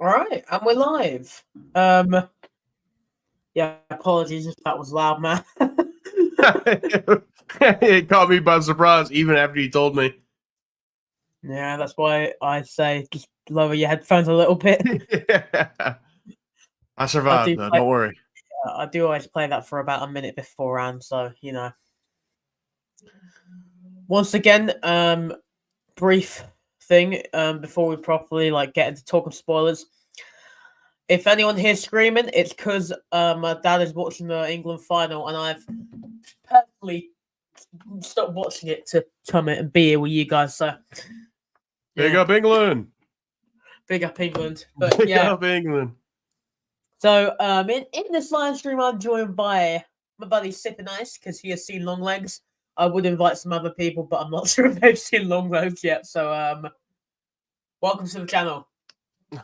All right, and we're live. Yeah, apologies if that was loud, man. It caught me by surprise, even after you told me. Yeah, that's why I say just lower your headphones a little bit. I I survived, do though. play, Don't worry. I do always play that for about a minute beforehand, so you know. Once again, brief thing before we properly get into talking spoilers. If anyone hears screaming, it's because my dad is watching the England final, and I've purposely stopped watching it to come in and be here with you guys. So, Big yeah, up England. big up England. But Big yeah, up England. so in this live stream, I'm joined by my buddy Sipping Ice because he has seen Longlegs. I would invite some other people, but I'm not sure if they've seen Longlegs yet. So, welcome to the channel.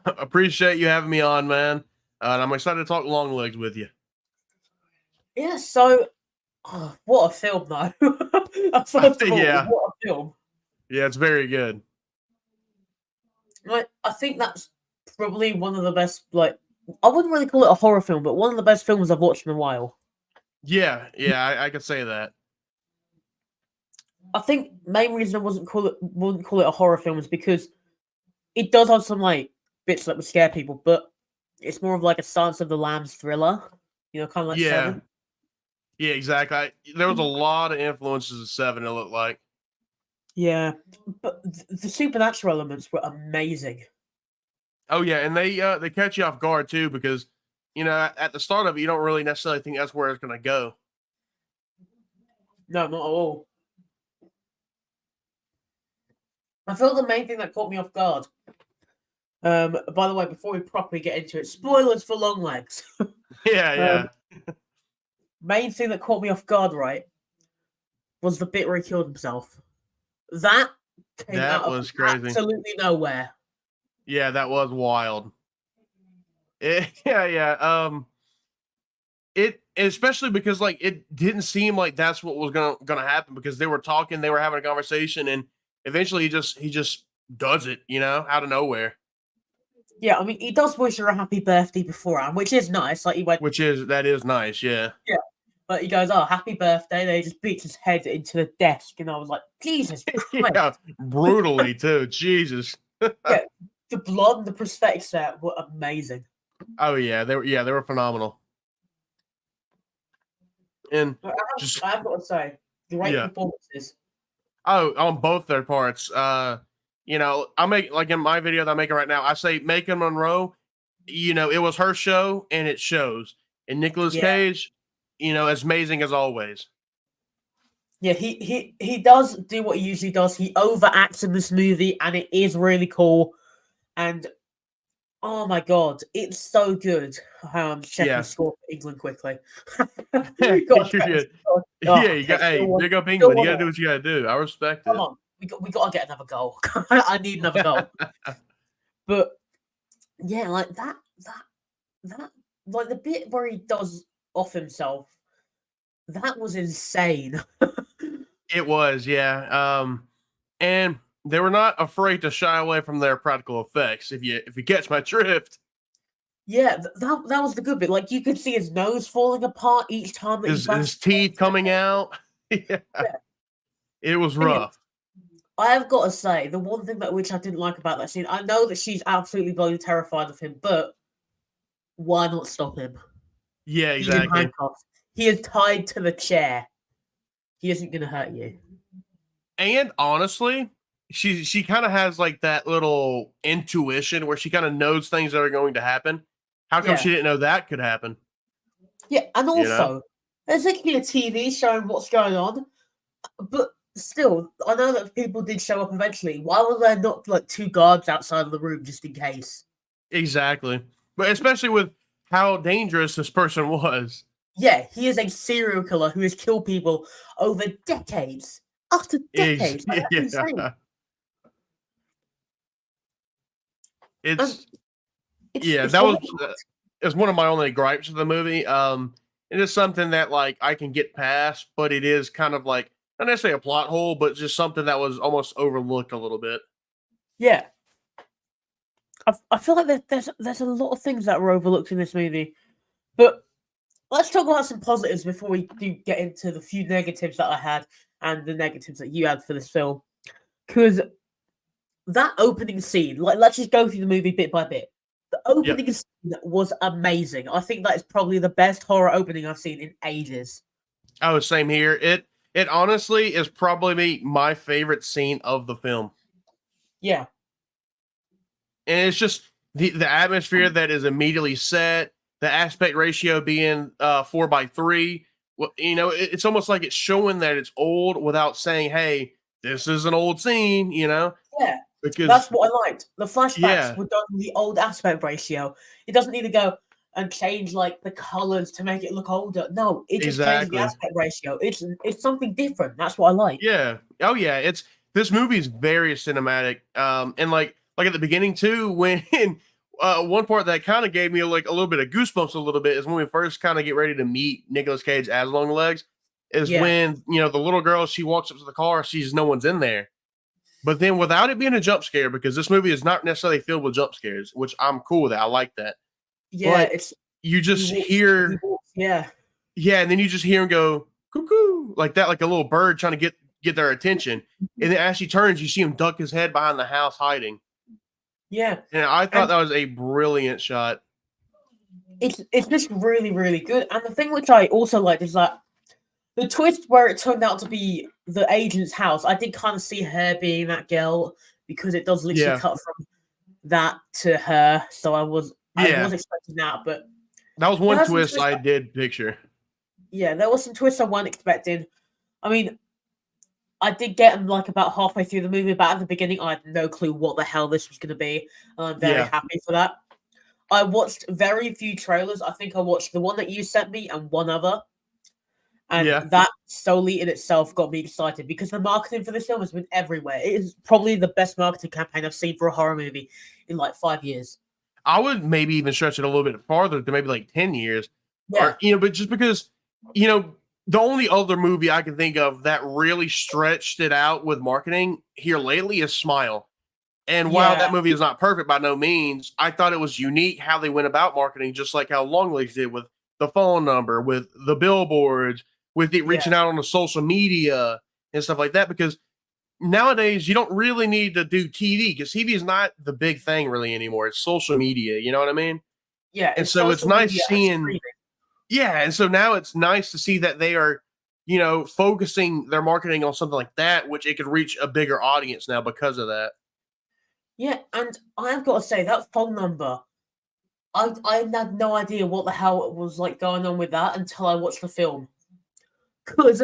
Appreciate you having me on, man. And I'm excited to talk long legs with you. Yeah. So, what a film, though. First of all, Yeah. what a film. Yeah, it's very good. I think that's probably one of the best. I wouldn't really call it a horror film, but one of the best films I've watched in a while. Yeah, I could say that. I think main reason I wouldn't call it a horror film is because it does have some bits that would scare people, but it's more of a Silence of the Lambs thriller, kind of like Yeah. Seven. Yeah, exactly. There was a lot of influences of Seven, it looked like. Yeah, but the supernatural elements were amazing. Oh yeah, and they catch you off guard too because at the start of it you don't really necessarily think that's where it's going to go. No, not at all. I feel the main thing that caught me off guard. By the way, before we properly get into it, spoilers for Longlegs. Yeah. Main thing that caught me off guard, right, was the bit where he killed himself. That came out was of crazy. Absolutely nowhere. Yeah, that was wild. Yeah. It especially because it didn't seem like that's what was gonna happen because they were talking, they were having a conversation, and eventually he just does it, out of nowhere. Yeah, I mean, he does wish her a happy birthday beforehand, which is nice. He went, That is nice, yeah. Yeah, but he goes, "Oh, happy birthday!" Then he just beats his head into the desk, and I was like, "Jesus Christ!" Yeah, brutally too. Jesus. Yeah, the blood and the prosthetics there were amazing. Oh yeah, they were phenomenal. And I've got to say, great performances. Oh, on both their parts. I make in my video that I'm making right now, I say Macon Monroe, it was her show and it shows. And Nicolas Cage, as amazing as always. Yeah, he does do what he usually does. He overacts in this movie and it is really cool. And oh my god, it's so good. I'm checking the score for England quickly. Yeah, you got big up England. You gotta do what you gotta do. I respect it. Come on, we gotta get another goal. I need another goal. But yeah, that the bit where he does off himself, that was insane. It was, yeah. And they were not afraid to shy away from their practical effects. If you catch my drift. Yeah, that was the good bit. You could see his nose falling apart each time that his teeth coming out. Yeah. It was rough. I have got to say, the one thing which I didn't like about that scene, I know that she's absolutely bloody terrified of him, but why not stop him? Yeah, exactly. He is tied to the chair. He isn't going to hurt you. And honestly, she kind of has that little intuition where she kind of knows things that are going to happen. How come she didn't know that could happen? Yeah, and also, there's a TV showing what's going on, but still, I know that people did show up eventually. Why were there not two guards outside of the room just in case? Exactly. But especially with how dangerous this person was. Yeah, he is a serial killer who has killed people over decades. After decades. Yeah. It's one of my only gripes of the movie. It is something that I can get past, but it is kind of not necessarily a plot hole, but just something that was almost overlooked a little bit. Yeah. I feel like there's a lot of things that were overlooked in this movie, but let's talk about some positives before we do get into the few negatives that I had and the negatives that you had for this film. Because that opening scene, like, let's just go through the movie bit by bit. The Yep. opening scene was amazing. I think that is probably the best horror opening I've seen in ages. Oh, same here. It honestly is probably my favorite scene of the film. Yeah, And it's just the atmosphere that is immediately set, the aspect ratio being 4:3. Well, it's almost like it's showing that it's old without saying, "Hey, this is an old scene," yeah. because That's what I liked. The flashbacks yeah, were done in the old aspect ratio. It doesn't need to go and change like the colors to make it look older. No, it just changes the exactly. aspect ratio. It's something different. That's what I like. Yeah. Oh yeah. It's this movie is very cinematic. And like at the beginning too, when one part that kind of gave me like a little bit of goosebumps a little bit is when we first kind of get ready to meet Nicolas Cage as Longlegs, is Yeah, when the little girl, she walks up to the car, sees no one's in there. But then without it being a jump scare, because this movie is not necessarily filled with jump scares, which I'm cool with that. I like that. yeah. But It's you he just walks. He hear, walks. Yeah, yeah, and then you just hear him go cuckoo like that, like a little bird trying to get their attention. And then as she turns, you see him duck his head behind the house hiding. yeah. And I thought And that was a brilliant shot. it's just really really good. And the thing which I also liked is that the twist where it turned out to be the agent's house. I did kind of see her being that girl because it does literally Yeah, cut from that to her. So I yeah, was expecting that, but that was there one are some twist twists. I did picture. Yeah, there were some twists I wasn't expecting. I mean, I did get them like about halfway through the movie, but at the beginning, I had no clue what the hell this was going to be, and I'm very Yeah, happy for that. I watched very few trailers. I think I watched the one that you sent me and one other, and yeah. that solely in itself got me excited because the marketing for this film has been everywhere. It is probably the best marketing campaign I've seen for a horror movie in like 5 years. I would maybe even stretch it a little bit farther to maybe like 10 years. Or, Yeah, but just because, you know, the only other movie I can think of that really stretched it out with marketing here lately is Smile. And while yeah, that movie is not perfect by no means, I thought it was unique how they went about marketing, just like how Longlegs did with the phone number, with the billboards, with it yeah, reaching out on the social media and stuff like that. Because nowadays you don't really need to do TV because TV is not the big thing really anymore. It's social media. You know what I mean? yeah. And It's so it's social nice media and seeing, streaming. yeah. And so now it's nice to see that they are, focusing their marketing on something like that, which it could reach a bigger audience now because of that. Yeah, and I've got to say that phone number. I had no idea what the hell was like going on with that until I watched the film. Because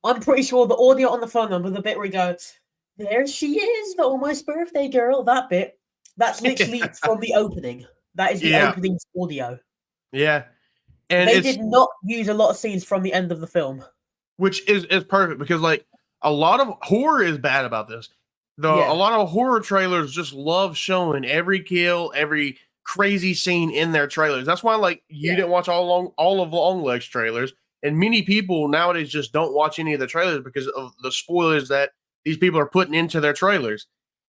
I'm pretty sure the audio on the phone number, the bit where he goes, "There she is, the almost birthday girl," that bit, that's literally from the opening. That is the Yeah. opening's audio. Yeah. And They it's did not use a lot of scenes from the end of the film. which is perfect because like a lot of horror is bad about this. A Yeah, lot of horror trailers just love showing every kill, every crazy scene in their trailers. That's why like you yeah, didn't watch all of Longlegs trailers, and many people nowadays just don't watch any of the trailers because of the spoilers that these people are putting into their trailers.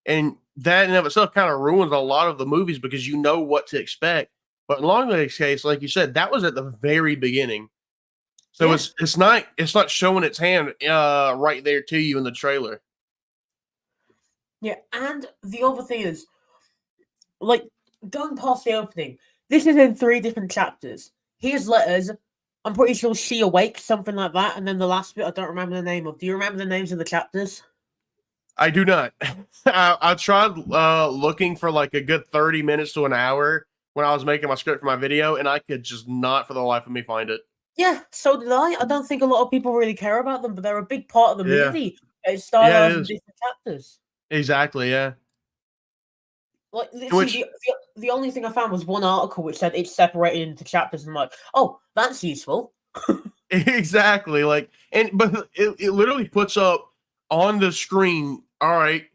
And that in of itself kind of ruins a lot of the movies because you know what to expect. But in Longlegs case, like you said, that was at the very beginning. So yeah, it's not showing its hand right there to you in the trailer. yeah. And the other thing is, like, going past the opening, this is in 3 different chapters. Here's letters. I'm pretty sure she awakes, something like that. And then the last bit, I don't remember the name of. Do you remember the names of the chapters? I do not. I tried looking for like a good 30 minutes to an hour when I was making my script for my video, and I could just not for the life of me find it. Yeah, so did I. I don't think a lot of people really care about them, but they're a big part of the Yeah. movie. It's Yeah, it stylized in is. different chapters. Exactly. Yeah. Like, literally, Which the only thing I found was one article which said it's separated into chapters, and I'm like, oh, that's useful. exactly like, but it literally puts up on the screen, all right,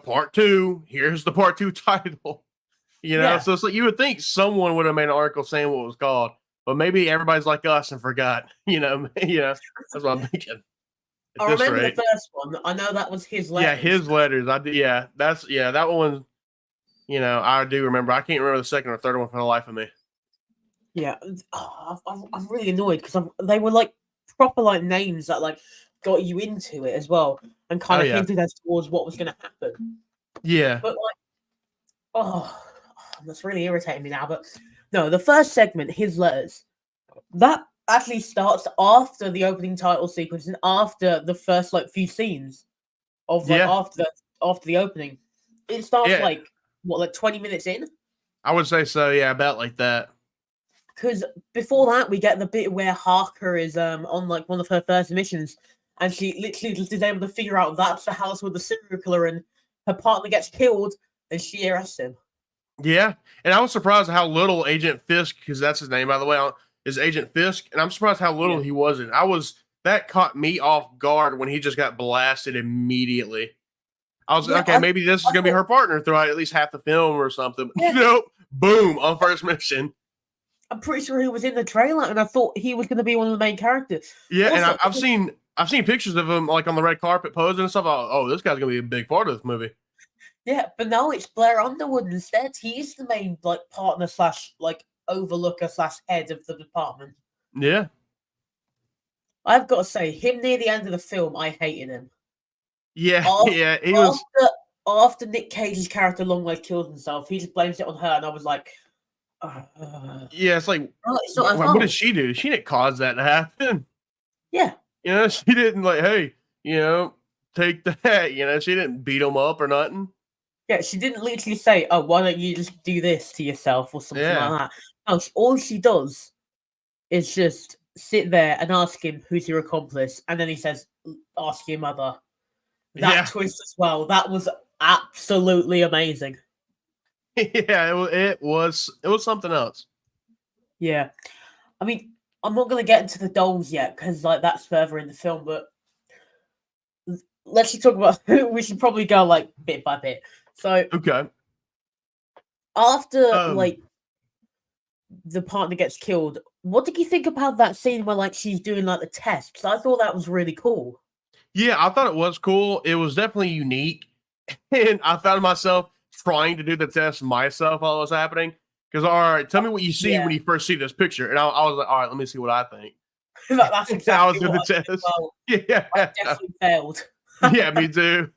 part two, here's the part two title. Yeah. So it's like you would think someone would have made an article saying what it was called, but maybe everybody's like us and forgot. That's what I'm thinking at I this remember the rate. first one. I know that was his Yeah, letters. his letters. I did. Yeah, that one. I do remember. I can't remember the second or third one for the life of me. Yeah, I'm really annoyed because they were like proper like names that like got you into it as well and Oh kind of yeah, hinted as towards what was going to happen. yeah, But like, oh, that's really irritating me now. But no, the first segment, his letters, that actually starts after the opening title sequence and after the first like few scenes of like yeah, after the opening. It starts yeah. like what, like 20 minutes in? I would say so. Yeah, about like that. Because before that, we get the bit where Harker is on like one of her first missions, and she literally just is able to figure out that's the house with the serial killer, and her partner gets killed, and she arrests him. Yeah, and I was surprised how little Agent Fisk, because that's his name by the way, is Agent Fisk, and I'm surprised how little Yeah, he wasn't. I was that caught me off guard when he just got blasted immediately. I was yeah. okay, maybe this is I gonna be thought, her partner throughout at least half the film or something. yeah, Nope, boom on first mission. I'm pretty sure he was in the trailer, and I thought he was going to be one of the main characters. Yeah, and Also, I've seen pictures of him like on the red carpet posing and stuff. Oh, this guy's gonna be a big part of this movie. yeah, but now it's Blair Underwood instead. He's the main like partner slash like overlooker slash head of the department. Yeah, I've got to say, him near the end of the film, I hated him. yeah, After yeah. He was. after after Nick Cage's character Longlegs killed himself, he just blames it on her, and I was like, Yeah, it's like, "Oh, it's not her what did fault." she do? She didn't cause that to happen. Yeah, She didn't like, hey, take that. She didn't beat him up or nothing. yeah. She didn't literally say, "Oh, why don't you just do this to yourself" or something Yeah, like that. No, all she does is just sit there and ask him who's your accomplice, and then he says, "Ask your mother." That yeah, twist as well. That was absolutely amazing. yeah. It was something else. Yeah, I mean, I'm not gonna get into the dolls yet because like that's further in the film, but let's just talk about. We should probably go like bit by bit. So Okay. after Um. like the partner gets killed, what did you think about that scene where like she's doing like the tests? I thought that was really cool. Yeah, I thought it was cool. It was definitely unique, and I found myself trying to do the test myself while it was happening. Because all right, tell me what you see Yeah, when you first see this picture, and I was like, all right, let me see what I think. that's I was exactly doing what I the did as test. well. I Yeah. definitely failed. Yeah, me too.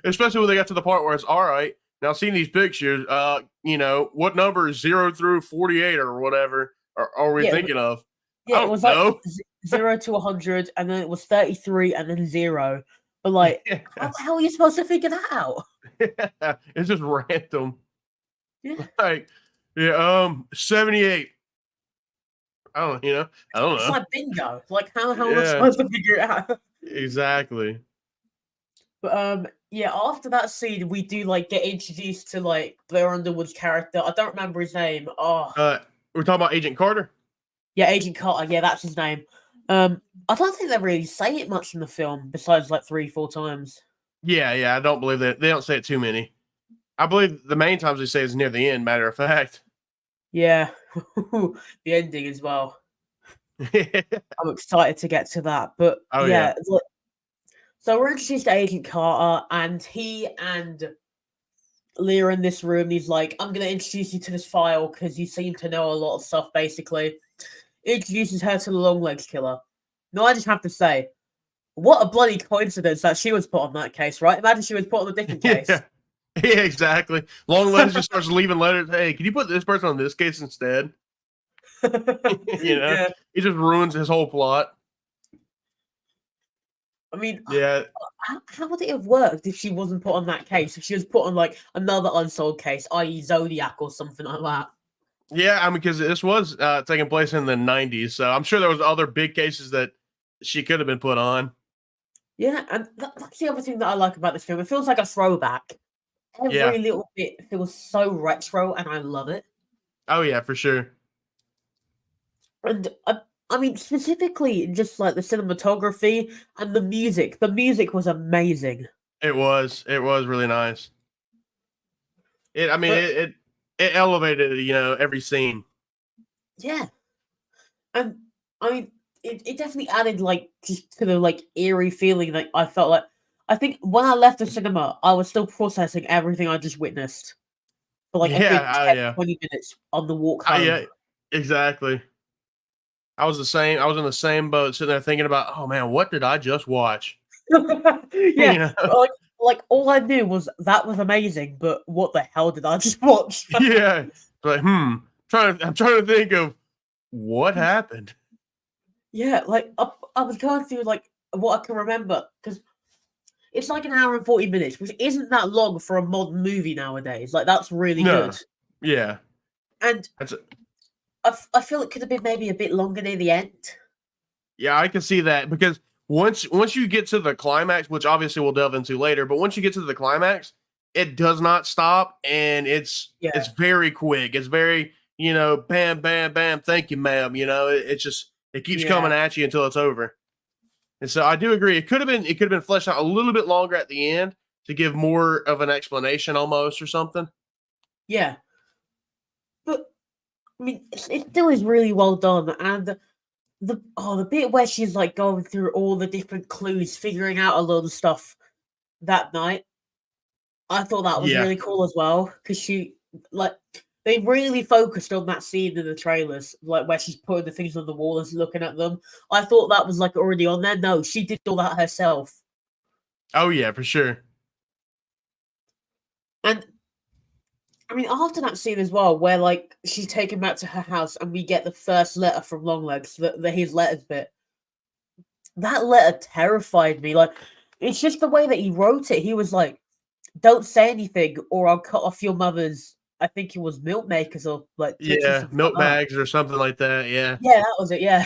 Especially when they got to the part where it's all right. Now, seeing these pictures, what number is 0 through 48 or whatever are we Yeah, thinking of? yeah, I it don't was like know. 0 to 100, and then it was 33, and then 0. But like, Yeah. how are you supposed to figure that out? It's just random. Yeah, Like, yeah, 78. I don't it's know. like bingo. Like, how am I Yeah, supposed to figure it out? exactly. But yeah. After that scene, we do like get introduced to like Blair Underwood's character. I don't remember his name. Oh, Uh, we're talking about Agent Carter. yeah, Agent Carter. Yeah, that's his name. I don't think they really say it much in the film, besides like 3, 4 times. Yeah, yeah. I don't believe that they don't say it too many. I believe the main times they say is near the end. Matter of fact. Yeah, the ending as well. I'm excited to get to that. But Oh yeah. yeah, so we're introduced to Agent Carter, and he and Leah in this room. He's like, "I'm gonna introduce you to this file because you seem to know a lot of stuff." Basically, introduces her to the Longlegs killer. No, I just have to say, what a bloody coincidence that she was put on that case, right? Imagine she was put on a different case. Yeah. Yeah, exactly. Longlegs just starts leaving letters. Hey, can you put this person on this case instead? you know, Yeah, it just ruins his whole plot. I mean, Yeah, how would it have worked if she wasn't put on that case? If she was put on like another unsolved case, i.e., Zodiac or something like that. yeah. I mean, because this was taking place in the '90s, so I'm sure there was other big cases that she could have been put on. Yeah, and that's the other thing that I like about this film. It feels like a throwback. Yeah. Every little bit feels so retro, and I love it. Oh yeah, for sure. And I mean, specifically, just like the cinematography and the music. The music was amazing. It was. It was really nice. It. I mean, But it elevated every scene. yeah, and I mean, it definitely added like just to the like eerie feeling. Like I felt like I think when I left the cinema, I was still processing everything I just witnessed. for like a good Yeah, 10, yeah, 20 minutes on the walk home. yeah, exactly. I was the same. I was in the same boat, sitting there thinking about, oh man, what did I just watch? Yeah, You know? like all I knew was that was amazing, but what the hell did I just watch? Yeah. Like, I'm trying to think of what happened. Yeah, like I was going through like what I can remember because it's like an hour and 40 minutes, which isn't that long for a modern movie nowadays. Like that's really good. No. Yeah. And That's I feel it could have been maybe a bit longer near the end. yeah, I can see that because once you get to the climax, which obviously we'll delve into later, but once you get to the climax, it does not stop and Yeah, it's very quick. It's very, bam, bam, bam, thank you, ma'am. It's just it keeps coming yeah, at you until it's over. And so I do agree. It could have been fleshed out a little bit longer at the end to give more of an explanation almost or something. yeah. But I mean, it still is really well done, and the bit where she's like going through all the different clues, figuring out a lot of stuff that night. I thought that was Yeah. really cool as well because she like they really focused on that scene in the trailers, like where she's putting the things on the wall and looking at them. I thought that was like already on there. No, she did all that herself. Oh yeah, for sure. And I mean, after that scene as well, where like she's taken back to her house and we get the first letter from Longlegs, the his letters bit. That letter terrified me. Like, it's just the way that he wrote it. He was like, "Don't say anything, or I'll cut off your mother's." I think it was milk makers or like tits or Yeah, something like milk that. bags or something like that. Yeah. Yeah, that was it. Yeah,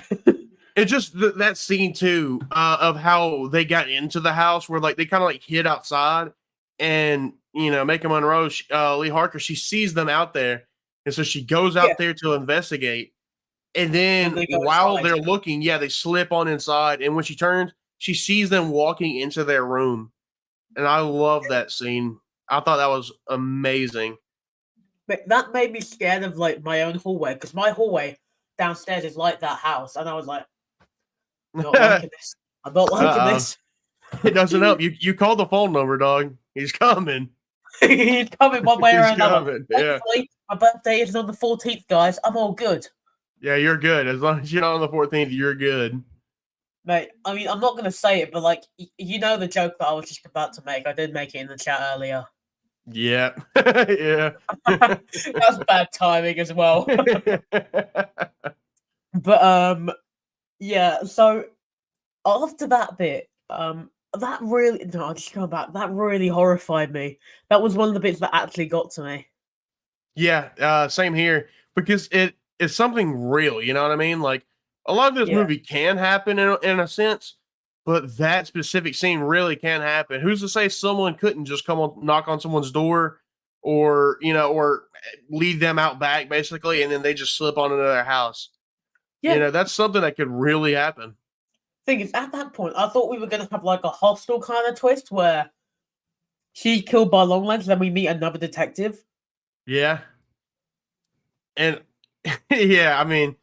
It's just that scene too of how they got into the house, where like they kind of like hid outside, and Macon Monroe, Lee Harker, she sees them out there, and so she goes yeah. out there to investigate. And And then they go while inside. they're looking, yeah, they slip on inside, and when she turns, she sees them walking into their room, and I love that scene. I thought that was amazing. But that made me scared of like my own hallway because my hallway downstairs is like that house, and I was like, not liking this. I'm not liking Uh-oh. this. It doesn't help. You call the phone number, dog. He's coming. He's coming one way or He's another. coming. Yeah. Thankfully, my birthday is on the 14th, guys. I'm all good. Yeah, you're good. As long as you're not on the 14th, you're good. Mate, I mean, I'm not going to say it, but like, you know the joke that I was just about to make. I did make it in the chat earlier. Yeah. Yeah. That's bad timing as well. But yeah. So after that bit, that really no, I'll just come back. That really horrified me. That was one of the bits that actually got to me. Yeah, same here because it's something real, you know what I mean? Like a lot of this Yeah, movie can happen in a sense, but that specific scene really can happen. Who's to say someone couldn't just come on knock on someone's door or lead them out back basically and then they just slip on into their house. yeah. That's something that could really happen. Thing is, at that point, I thought we were gonna have like a hostile kind of twist where she's killed by Longlegs, then we meet another detective. Yeah. And yeah, I mean,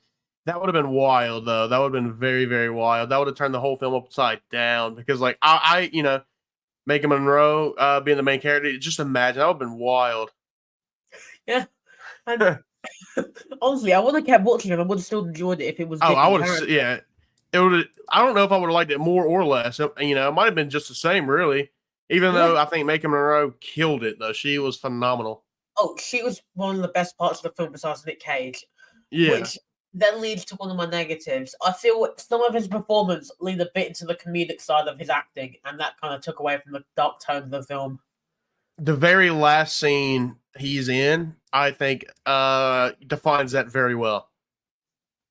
that would have been wild though. That would have been very, very wild. That would have turned the whole film upside down because like Macon Monroe being the main character, just imagine that would have been wild. Yeah, and honestly, I would have kept watching it. I would have still enjoyed it if it was Oh, I different would have characters. yeah. It would I don't know if I would have liked it more or less. It might have been just the same really. Even Yeah. though I think Macon Monroe killed it though. She was phenomenal. Oh, she was one of the best parts of the film besides Nick Cage, Yeah. which then leads to one of my negatives. I feel some of his performance leaned a bit into the comedic side of his acting, and that kind of took away from the dark tone of the film. The very last scene he's in, I think, defines that very well.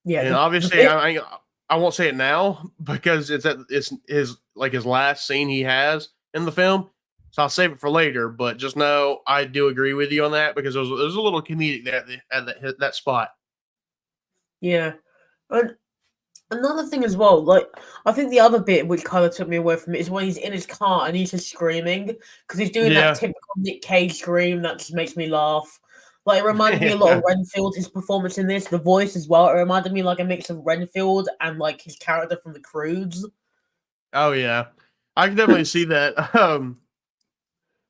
Yeah, And the obviously, bit. I won't say it now because it's his last scene he has in the film. So I'll save it for later. But just know I do agree with you on that because there's a little comedic there at that spot. Yeah, and another thing as well, like I think the other bit which kind of took me away from it is when he's in his car and he's just screaming because he's doing that Yeah, typical Nick Cage scream that just makes me laugh. Like it reminded me a lot of yeah. Renfield, his performance in this, the voice as well. It reminded me like a mix of Renfield and like his character from The Croods. Oh yeah, I can definitely see that.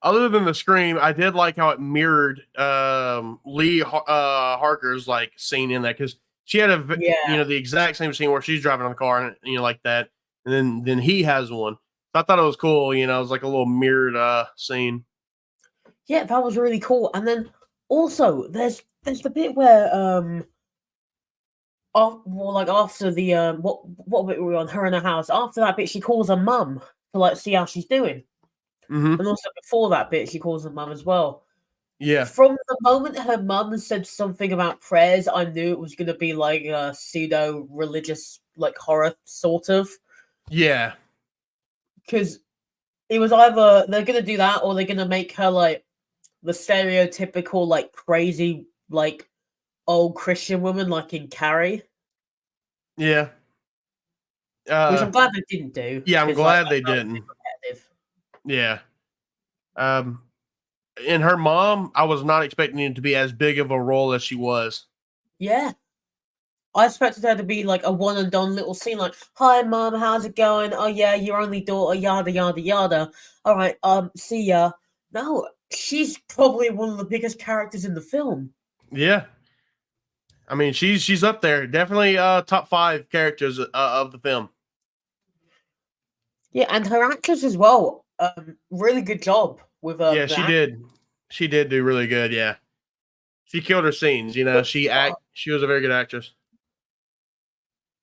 other than the scream, I did like how it mirrored Lee Harker's like scene in that, because she had Yeah, the exact same scene where she's driving on the car and like that, and then he has one. So I thought it was cool. It was like a little mirrored scene. yeah, that was really cool. And then also there's the bit where well, like after the what bit were we on, her in the house. After that bit, she calls her mum to like see how she's doing, Mm-hmm. and also before that bit, she calls her mum as well. Yeah, From the moment her mum said something about prayers, I knew it was gonna be like a pseudo religious like horror sort of, yeah, because it was either they're gonna do that or they're gonna make her like the stereotypical like crazy like old Christian woman like in Carrie, yeah. which I'm glad they didn't do Yeah, I'm because like glad they that was a bit didn't. repetitive. Yeah. Um, and her mom, I was not expecting it to be as big of a role as she was. Yeah. I expected her to be like a one and done little scene, like, "Hi, mum, how's it going? Oh yeah, your only daughter, yada yada yada. All right, see ya." No, she's probably one of the biggest characters in the film. Yeah. I mean, she's up there. Definitely top 5 characters of the film. Yeah, and her actress as well. Really good job with Yeah, she that. did. She did do really good, yeah. She killed her scenes, But, she was a very good actress.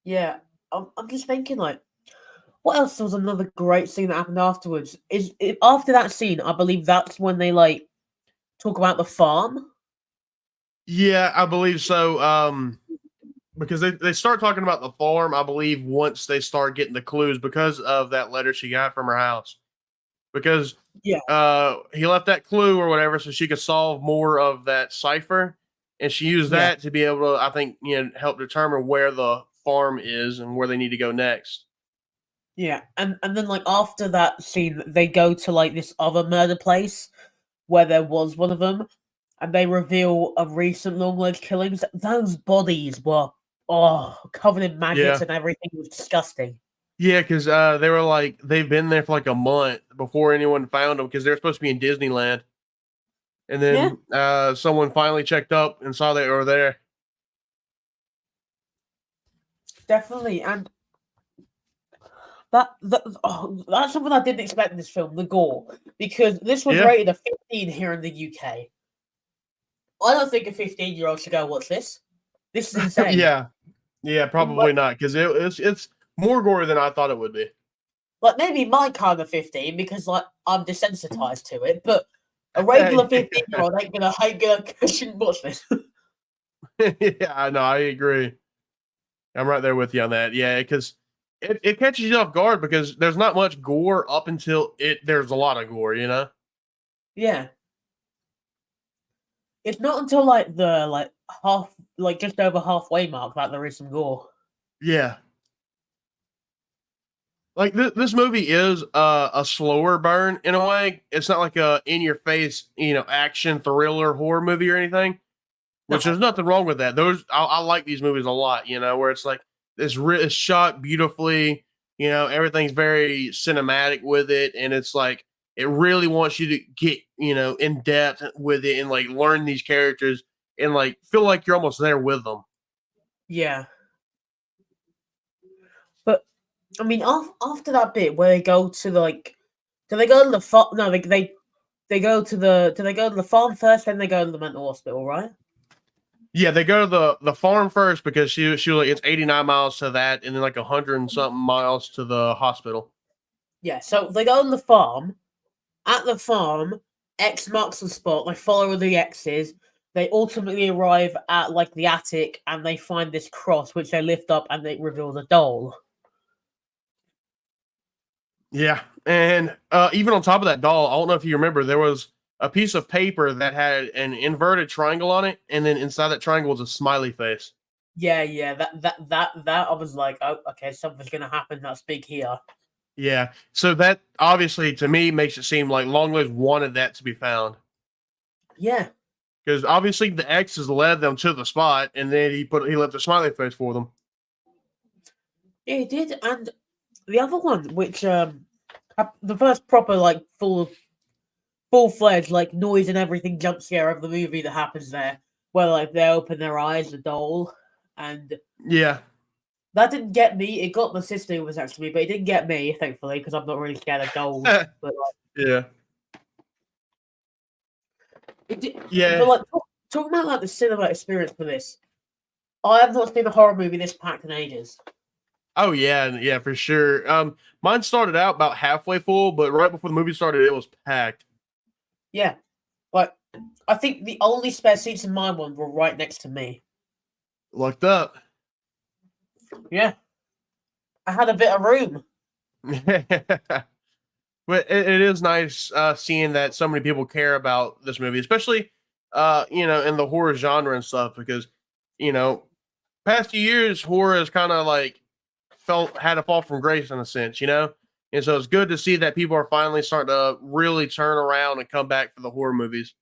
yeah, I'm just thinking like, what else was another great scene that happened afterwards? After that scene, I believe that's when they like talk about the farm. Yeah, I believe so. Because they start talking about the farm, I believe, once they start getting the clues because of that letter she got from her house. Because Yeah, he left that clue or whatever so she could solve more of that cipher, and she used yeah. that to be able to, I think, help determine where the farm is and where they need to go next. Yeah, and then like after that scene, they go to like this other murder place where there was one of them, and they reveal a recent Longlegs killings. Those bodies were covered in maggots Yeah. and everything. It was disgusting. Yeah, because they were like, they've been there for like a month before anyone found them, because they're supposed to be in Disneyland. And Yeah, then someone finally checked up and saw they were there. definitely, and that's something I didn't expect in this film, the gore, because this was Yeah. rated a 15 here in the UK. I don't think a 15-year-old should go watch this. This is insane. Yeah. Yeah, Like, probably not, because it's more gory than I thought it would be. Like maybe my kind of 15 because like I'm desensitized to it, but a regular 15-year-old ain't gonna shouldn't watch this. Yeah, I know. I agree. I'm right there with you on that. Yeah, because it catches you off guard because there's not much gore up until there's a lot of gore. Yeah. It's not until like the half like just over halfway mark that there is some gore. Yeah. Like this movie is a slower burn in a way. It's not like a in your face, action thriller horror movie or anything. Which No. there's nothing wrong with that. I like these movies a lot. Where it's like it's shot beautifully. Everything's very cinematic with it, and it's like it really wants you to get in depth with it and like learn these characters and like feel like you're almost there with them. Yeah. But I mean after that bit where they go to do they go to the farm? No, they go to the do they go to the farm first, then they go to the mental hospital, right? Yeah, they go to the farm first because she was like it's 89 miles to that, and then like 100 and something miles to the hospital. Yeah, so they go on the farm. At the farm, X marks the spot. They follow the X's. They ultimately arrive at like the attic and they find this cross, which they lift up and it reveals a doll. Yeah, and even on top of that doll, I don't know if you remember, there was a piece of paper that had an inverted triangle on it, and then inside that triangle was a smiley face. Yeah. That. I was like, oh, okay, something's gonna happen. That's big here. Yeah, so that obviously to me makes it seem like Longlegs wanted that to be found, Yeah, because obviously the X's led them to the spot, and then he left a smiley face for them. yeah, he did. And the other one, which the first proper like full-fledged like noise and everything jump scare of the movie that happens there, where like they open their eyes, the doll, and Yeah. that didn't get me. It got my sister who was next to me, but it didn't get me, thankfully, because I'm not really scared of dolls. But like, Yeah. it did, Yeah. but like talking about like the cinema experience for this, I have not seen a horror movie this packed in ages. Oh yeah, for sure. Mine started out about halfway full, but right before the movie started, it was packed. Yeah, like I think the only spare seats in my one were right next to me. Lucked up. Yeah, I had a bit of room. But it is nice seeing that so many people care about this movie, especially in the horror genre and stuff, because you know, past few years horror has kind of like had a fall from grace in a sense, and so it's good to see that people are finally starting to really turn around and come back for the horror movies.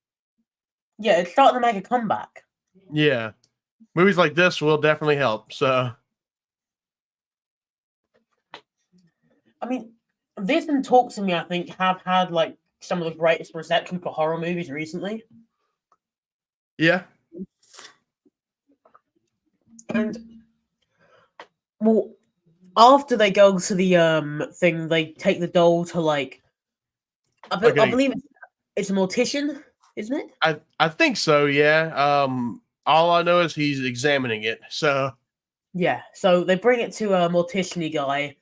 Yeah, it's starting to make a comeback. Yeah, movies like this will definitely help. So, I mean, this and Talk to Me, I think, have had like some of the greatest reception for horror movies recently. yeah. And well, after they go to the thing, they take the doll to like I believe it's a mortician, isn't it? I think so. Yeah. All I know is he's examining it. So yeah. So they bring it to a mortician guy.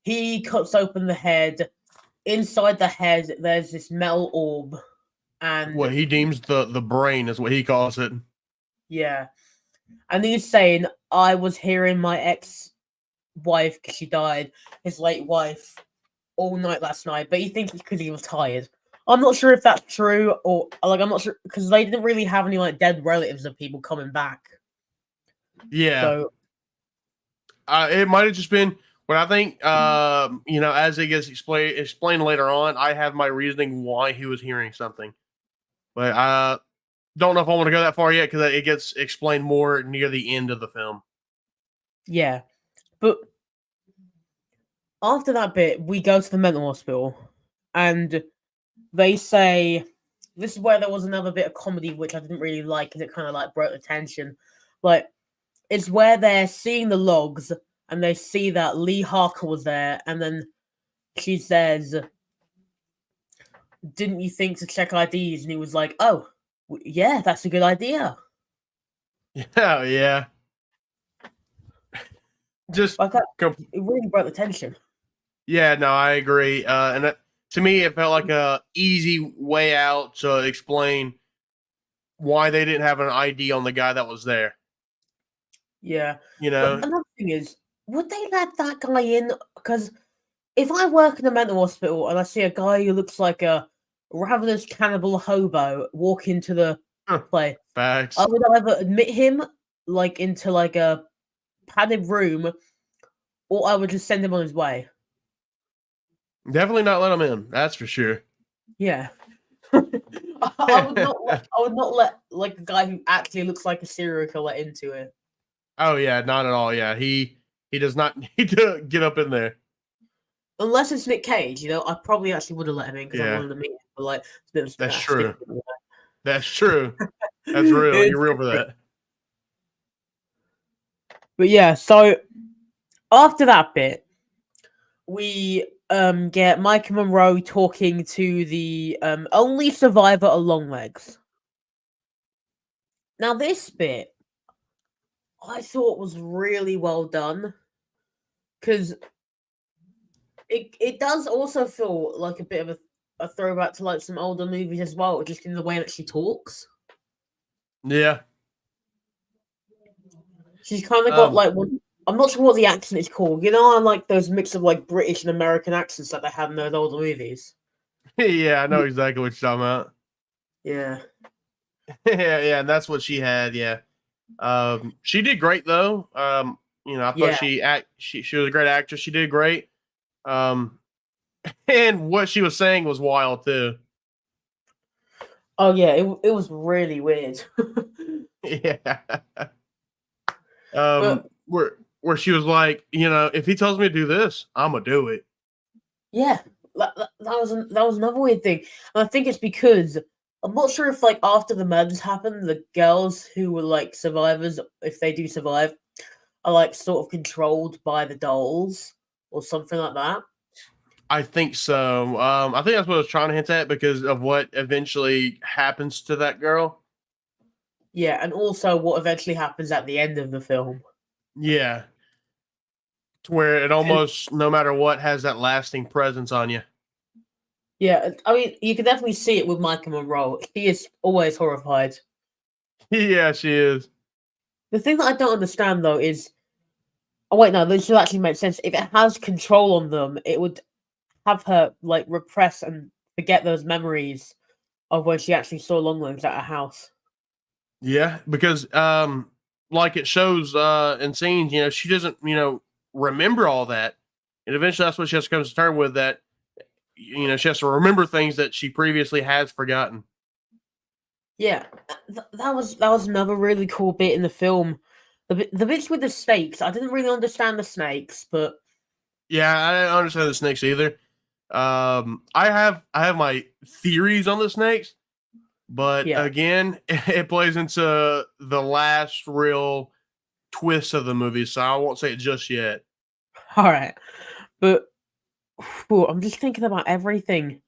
He cuts open the head. Inside the head, there's this metal orb, and what he deems the brain is what he calls it. Yeah, and he's saying, "I was hearing my ex-wife because she died, his late wife, all night last night." But he thinks it's because he was tired. I'm not sure if that's true, or like I'm not sure because they didn't really have any like dead relatives of people coming back. Yeah. So it might have just been what I think. As it gets explained later on, I have my reasoning why he was hearing something, but I don't know if I want to go that far yet because it gets explained more near the end of the film. yeah, but after that bit, we go to the mental hospital, and they say this is where there was another bit of comedy which I didn't really like because it kind of like broke the tension. Like it's where they're seeing the logs and they see that Lee Harker was there, and then she says, "Didn't you think to check IDs?" And he was like, "Oh, yeah, that's a good idea." Yeah, yeah. Just like that, it really broke the tension. Yeah, no, I agree. And to me, it felt like a easy way out to explain why they didn't have an ID on the guy that was there. Yeah. But another thing is, would they let that guy in? Because if I work in a mental hospital and I see a guy who looks like a ravenous cannibal hobo walk into the place, facts. I would either admit him like into like a padded room, or I would just send him on his way. Definitely not let him in. That's for sure. Yeah. I would not let like a guy who actually looks like a serial killer into it. Oh yeah, not at all. Yeah, he does not need to get up in there. Unless it's Nick Cage, I probably actually would have let him in because I wanted to meet him. But like, that's true. That's true. That's real. You're real for that. But yeah, so after that bit, we get Mike Monroe talking to the only survivor of Longlegs. Now this bit I thought was really well done because it does also feel like a bit of a throwback to like some older movies as well, just in the way that she talks. Yeah. She's kind of got like one. I'm not sure what the accent is called. I like those mix of like British and American accents that they have in those older movies. Yeah, I know exactly what you're talking about. Yeah. yeah, and that's what she had. Yeah. She did great though. I thought she was a great actress. She did great. And what she was saying was wild too. Oh yeah, it was really weird. Yeah. But, where she was like, if he tells me to do this, I'm gonna do it. Yeah, that was another weird thing, and I think it's because I'm not sure if like after the murders happened, the girls who were like survivors, if they do survive, are like sort of controlled by the dolls or something like that. I think so. I think that's what I was trying to hint at because of what eventually happens to that girl. Yeah, and also what eventually happens at the end of the film. Yeah, to where it 'Cause- almost, no matter what, has that lasting presence on you. Yeah, I mean, you can definitely see it with Micah Monroe. She is always horrified. Yeah, she is. The thing that I don't understand though is, oh wait, no, this will actually make sense. If it has control on them, it would have her like repress and forget those memories of when she actually saw Longlegs at her house. Yeah, because like it shows in scenes, she doesn't, remember all that. And eventually that's what she has to come to terms with, that she has to remember things that she previously has forgotten. Yeah, that was another really cool bit in the film. The bits with the snakes, I didn't really understand the snakes, but Yeah, I don't understand the snakes either. I have my theories on the snakes, but yeah, again, it plays into the last real twist of the movie, so I won't say it just yet. all right. But I'm just thinking about everything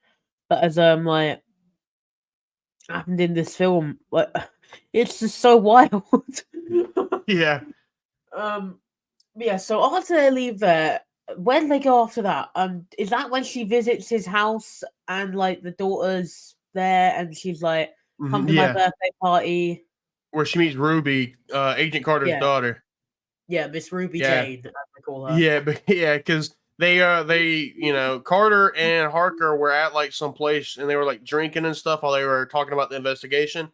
that has like happened in this film. Like, it's just so wild. Yeah. um, yeah. So after they leave there, where do they go after that? Is that when she visits his house and like the daughter's there and she's like, "Come to my Yeah. birthday party." Where she meets Ruby, Agent Carter's Yeah, daughter. yeah, Miss Ruby Yeah. Jane, as I call her. Yeah, but yeah, because Carter and Harker were at like some place and they were like drinking and stuff while they were talking about the investigation.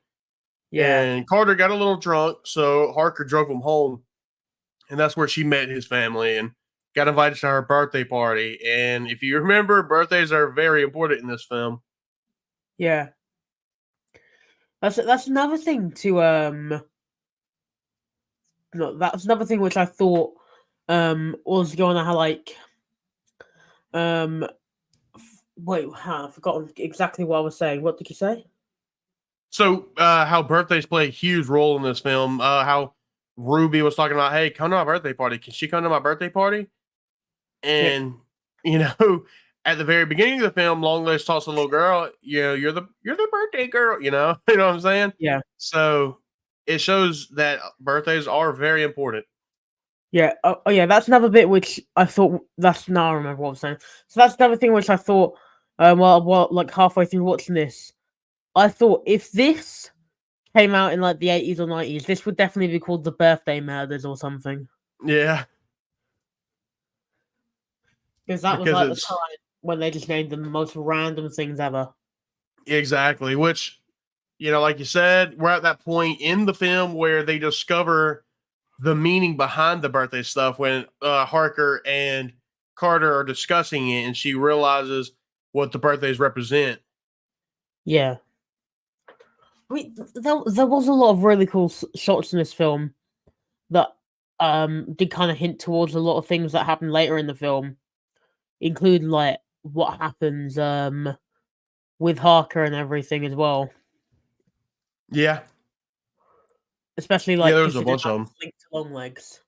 Yeah, And Carter got a little drunk, so Harker drove him home, and that's where she met his family and got invited to her birthday party. And if you remember, birthdays are very important in this film. yeah. That's another thing to no, that's another thing which I thought was going to have like um wait, I've forgotten exactly what I was saying. What did you say? So, how birthdays play a huge role in this film. How Ruby was talking about, hey, come to my birthday party. Can she come to my birthday party? Yeah, And you know, at the very beginning of the film, Longlegs talks to the little girl. You're the birthday girl. you know what I'm saying. yeah, So it shows that birthdays are very important. yeah. Oh, yeah, that's another bit which I thought that's now I remember what I was saying. So that's another thing which I thought well like halfway through watching this, I thought if this came out in like the 80s or 90s, this would definitely be called the birthday murders or something. Yeah, Because that was because like the it's time when they just named them the most random things ever. exactly, which, like you said, we're at that point in the film where they discover the meaning behind the birthday stuff when Harker and Carter are discussing it, and she realizes what the birthdays represent. Yeah. I mean, there was a lot of really cool shots in this film that did kind of hint towards a lot of things that happen later in the film, including like what happens with Harker and everything as well. Yeah, Especially yeah, like there's a considering bunch that of them. it's linked to Longlegs.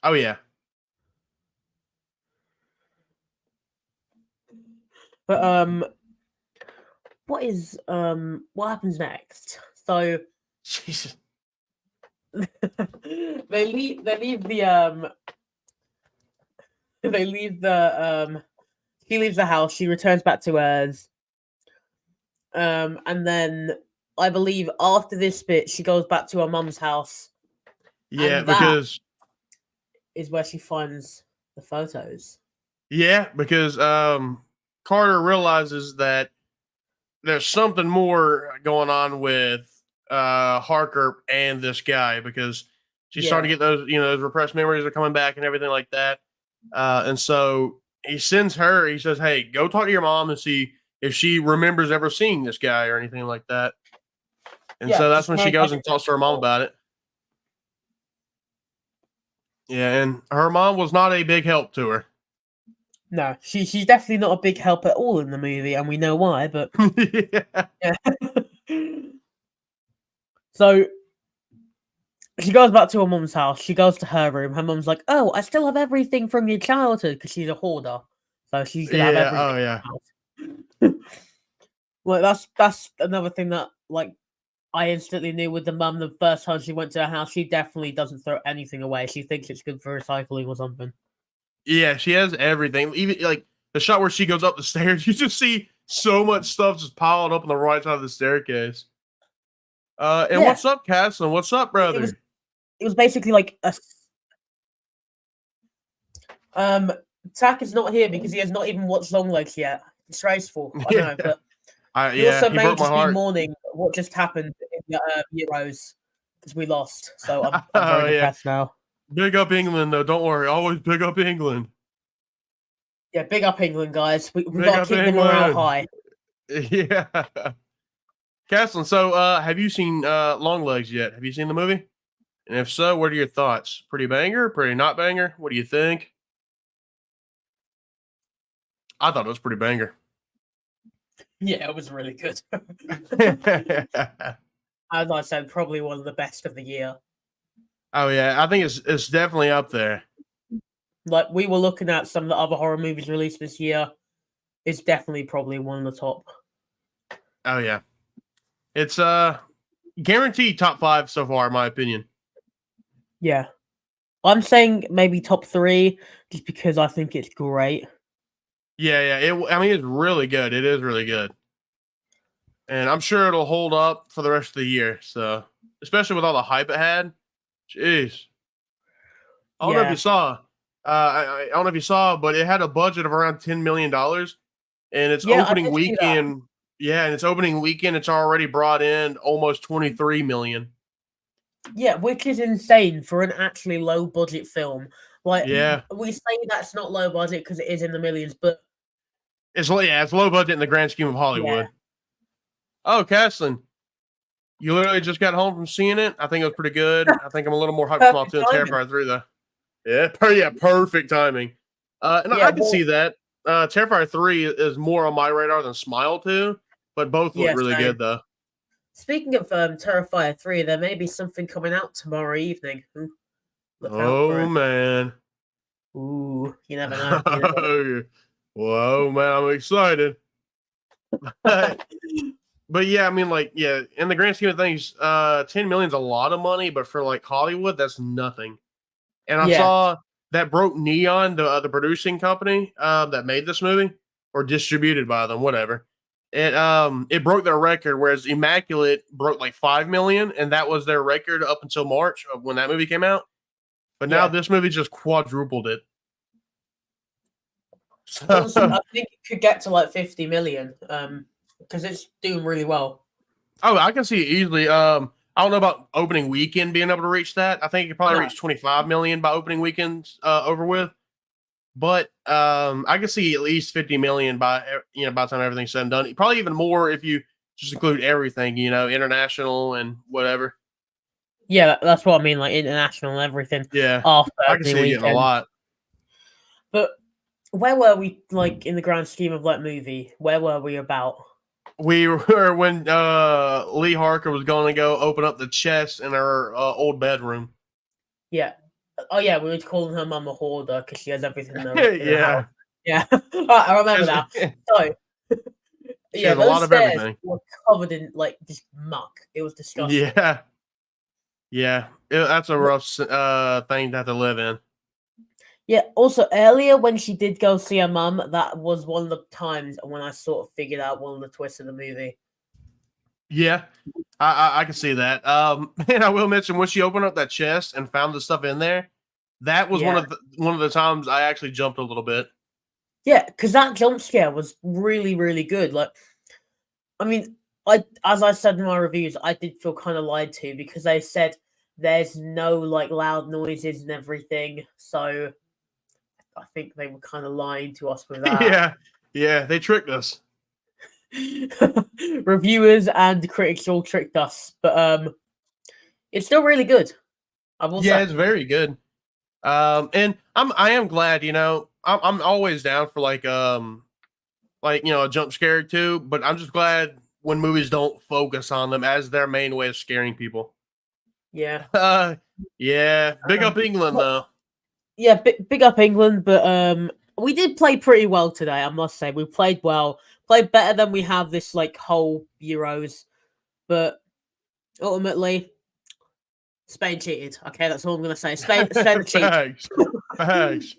Oh yeah, But what happens next? So Jesus. they leave the they leave the she leaves the house, she returns back to hers. And then I believe after this bit she goes back to her mum's house, Yeah, and that because is where she finds the photos. Carter realizes that there's something more going on with Harker and this guy, because she's starting Yeah. to get those repressed memories are coming back and everything like that. And so he sends her. He says, "Hey, go talk to your mom and see if she remembers ever seeing this guy or anything like that." And Yeah, so that's just when kind she of like goes a and talks to her mom general. about it. Yeah, and her mom was not a big help to her. No, she's definitely not a big help at all in the movie, and we know why. But yeah. So she goes back to her mum's house. She goes to her room. Her mum's like, "Oh, I still have everything from your childhood," because she's a hoarder, so she's gonna have Yeah. everything. Oh yeah. Well, that's another thing that like I instantly knew with the mum the first time she went to her house. She definitely doesn't throw anything away. She thinks it's good for recycling or something. Yeah. She has everything. Even like the shot where she goes up the stairs, you just see so much stuff just piled up on the right side of the staircase. And Yeah, what's up, Castle? What's up, it was brother? it was basically like a um. Tak is not here because he has not even watched Longlegs yet. Disgraceful, I Yeah. know, but he Yeah. also He broke may my just be heart. mourning what just happened in the Euros because we lost. So I'm very Oh yeah. depressed now. Big up England though. Don't worry. Always big up England. Yeah, big up England, guys. We Big got to up keep the morale England. high. Yeah. Castle, so have you seen Longlegs yet? Have you seen the movie? And if so, what are your thoughts? Pretty banger? Pretty not banger? What do you think? I thought it was pretty banger. Yeah, it was really good. Oh As I said, probably one of the best of the year. yeah, I think it's definitely up there. Like we were looking at some of the other horror movies released this year. It's definitely probably one of the top. Oh yeah. It's guaranteed top 5 so far in my opinion. Yeah. I'm saying maybe top 3 just because I think it's great. Yeah, yeah. I mean it's really good. It is really good. And I'm sure it'll hold up for the rest of the year. So, especially with all the hype it had. Jeez. I don't know if you Yeah. saw. I don't know if you saw, but it had a budget of around $10 million, and its Yeah, I opening did see that. weekend. Yeah, and its opening weekend, it's already brought in almost 23 million. Yeah, which is insane for an actually low budget film. Like Yeah, we say that's not low budget because it is in the millions, but it's low budget in the grand scheme of yeah. Hollywood. Oh, Caslin, you literally just got home from seeing it. I think it was pretty good. I think I'm a little more hyped for Perfect Two and timing. Terrifier 3 though. Yeah, perfect timing. And Yeah, I can see that. Terrifier 3 is more on my radar than Smile 2, but both look yeah, really same. good though. Speaking of Terrifier 3, there may be something coming out tomorrow evening. Ooh, look out for Oh it. man. Ooh, you never know. You never know. Whoa, man, I'm excited. but, but yeah, I mean, like, yeah, in the grand scheme of things, 10 million's a lot of money, but for like Hollywood, that's nothing. And I Yeah, saw that Broke Neon, the producing company that made this movie or distributed by them, whatever. It broke their record, whereas Immaculate broke like 5 million, and that was their record up until March of when that movie came out. But now yeah. this movie just quadrupled it. Also, So, I think it could get to like 50 million. Because it's doing really well. oh, I can see it easily. I don't know about opening weekend being able to reach that. I think it could probably No. reach 25 million by opening weekends over with. But I can see at least 50 million by by the time everything's said and done. Probably even more if you just include everything, international and whatever. Yeah, that's what I mean, like international and everything Yeah, after I can opening see it getting a weekend. lot. But where were we, like, in the grand scheme of that movie? Where were we about? We were when Lee Harker was going to go open up the chest in her old bedroom. Yeah. Oh, yeah, we were calling her mum a hoarder because she has everything in her house. Yeah, Yeah. Right, I remember now. So, she yeah, has a those lot of stairs everything. were covered in, like, just muck. It was disgusting. Yeah, yeah, that's a But, rough thing to have to live in. yeah, also, earlier when she did go see her mum, that was one of the times when I sort of figured out one of the twists of the movie. Yeah, I can see that. And I will mention when she opened up that chest and found the stuff in there, that was Yeah. one of the times I actually jumped a little bit. Yeah, because that jump scare was really, really good. Like, I mean, as I said in my reviews, I did feel kind of lied to because they said there's no like loud noises and everything. So I think they were kind of lying to us with that. Yeah, they tricked us. Reviewers and critics all tricked us, but it's still really good. I will Yeah, say. it's very good. And I am glad, I'm always down for like a jump scare too, but I'm just glad when movies don't focus on them as their main way of scaring people. Yeah. Yeah, big up England though. Yeah, big up England, but we did play pretty well today, I must say. We played well, played better than we have this like whole Euros, but ultimately Spain cheated. Okay, that's all I'm gonna say. Spain cheat. Facts, facts.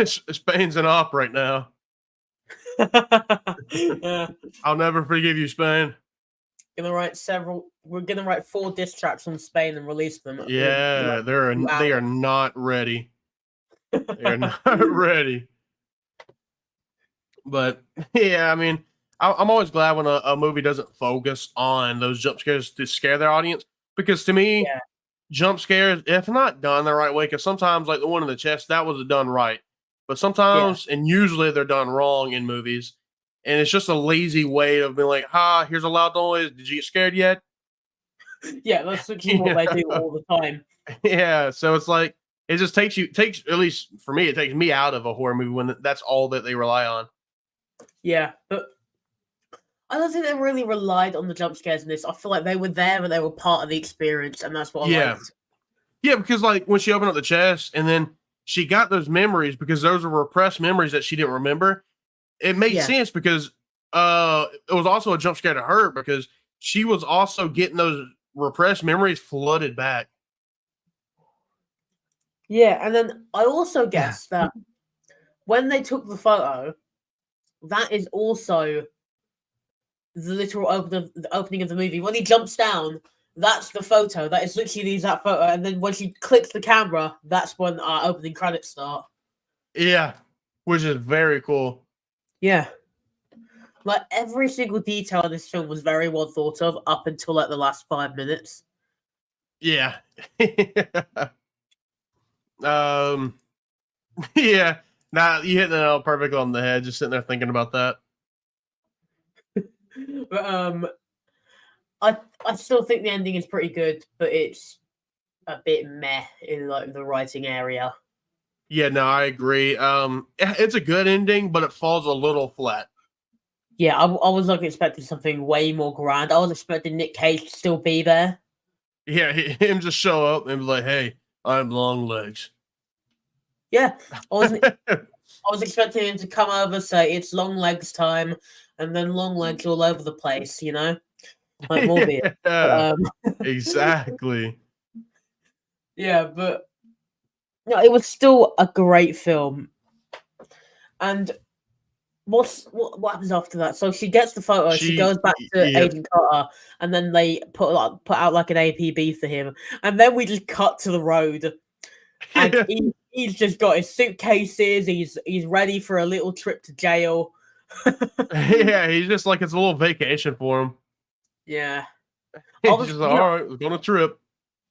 Spain's an op right now. Yeah. I'll never forgive you, Spain. Gonna write several. We're gonna write 4 diss tracks on Spain and release them in Yeah, like 2 they are hours. not ready. They are not ready. But yeah, I mean, I'm always glad when a movie doesn't focus on those jump scares to scare their audience because to me, Yeah, jump scares, if not done the right way, because sometimes like the one in the chest that was done right, but yeah, sometimes and usually they're done wrong in movies, and it's just a lazy way of being like, "Ha, here's a loud noise. Did you get scared yet?" yeah. That's literally what Yeah, they do all the time. yeah. So it's like it just takes at least for me, it takes me out of a horror movie when that's all that they rely on. Yeah, but I don't think they really relied on the jump scares in this. I feel like they were there and they were part of the experience, and that's what I Yeah, liked. yeah, because like when she opened up the chest and then she got those memories because those were repressed memories that she didn't remember. It made Yeah, sense because it was also a jump scare to her because she was also getting those repressed memories flooded back. yeah, and then I also Yeah. guess that when they took the photo, that is also the literal opening of the movie. When he jumps down, that's the photo. That is literally that photo. And then when she clicks the camera, that's when our opening credits start. Yeah. Which is very cool. Yeah. Like every single detail in this film was very well thought of up until like the last 5 minutes. Yeah. um yeah. Nah, you hit the nail perfectly on the head, just sitting there thinking about that. But I still think the ending is pretty good, but it's a bit meh in like the writing area. Yeah, no, I agree. It's a good ending, but it falls a little flat. Yeah, I was like expecting something way more grand. I was expecting Nick Cage to still be there. Yeah, him just show up and be like, "Hey, I'm Longlegs." Yeah, I was expecting him to come over, say it's long legs time, and then long legs all over the place, like Morbius. But, Yeah, exactly. yeah, but no, it was still a great film. And what happens after that? So she gets the photo, she goes back to Yeah, Agent Carter, and then they put out like an APB for him, and then we just cut to the road, and yeah, he's just got his suitcases. He's ready for a little trip to jail. yeah. He's just like it's a little vacation for him. Yeah, I He's was, just like, all right, we're going on a trip.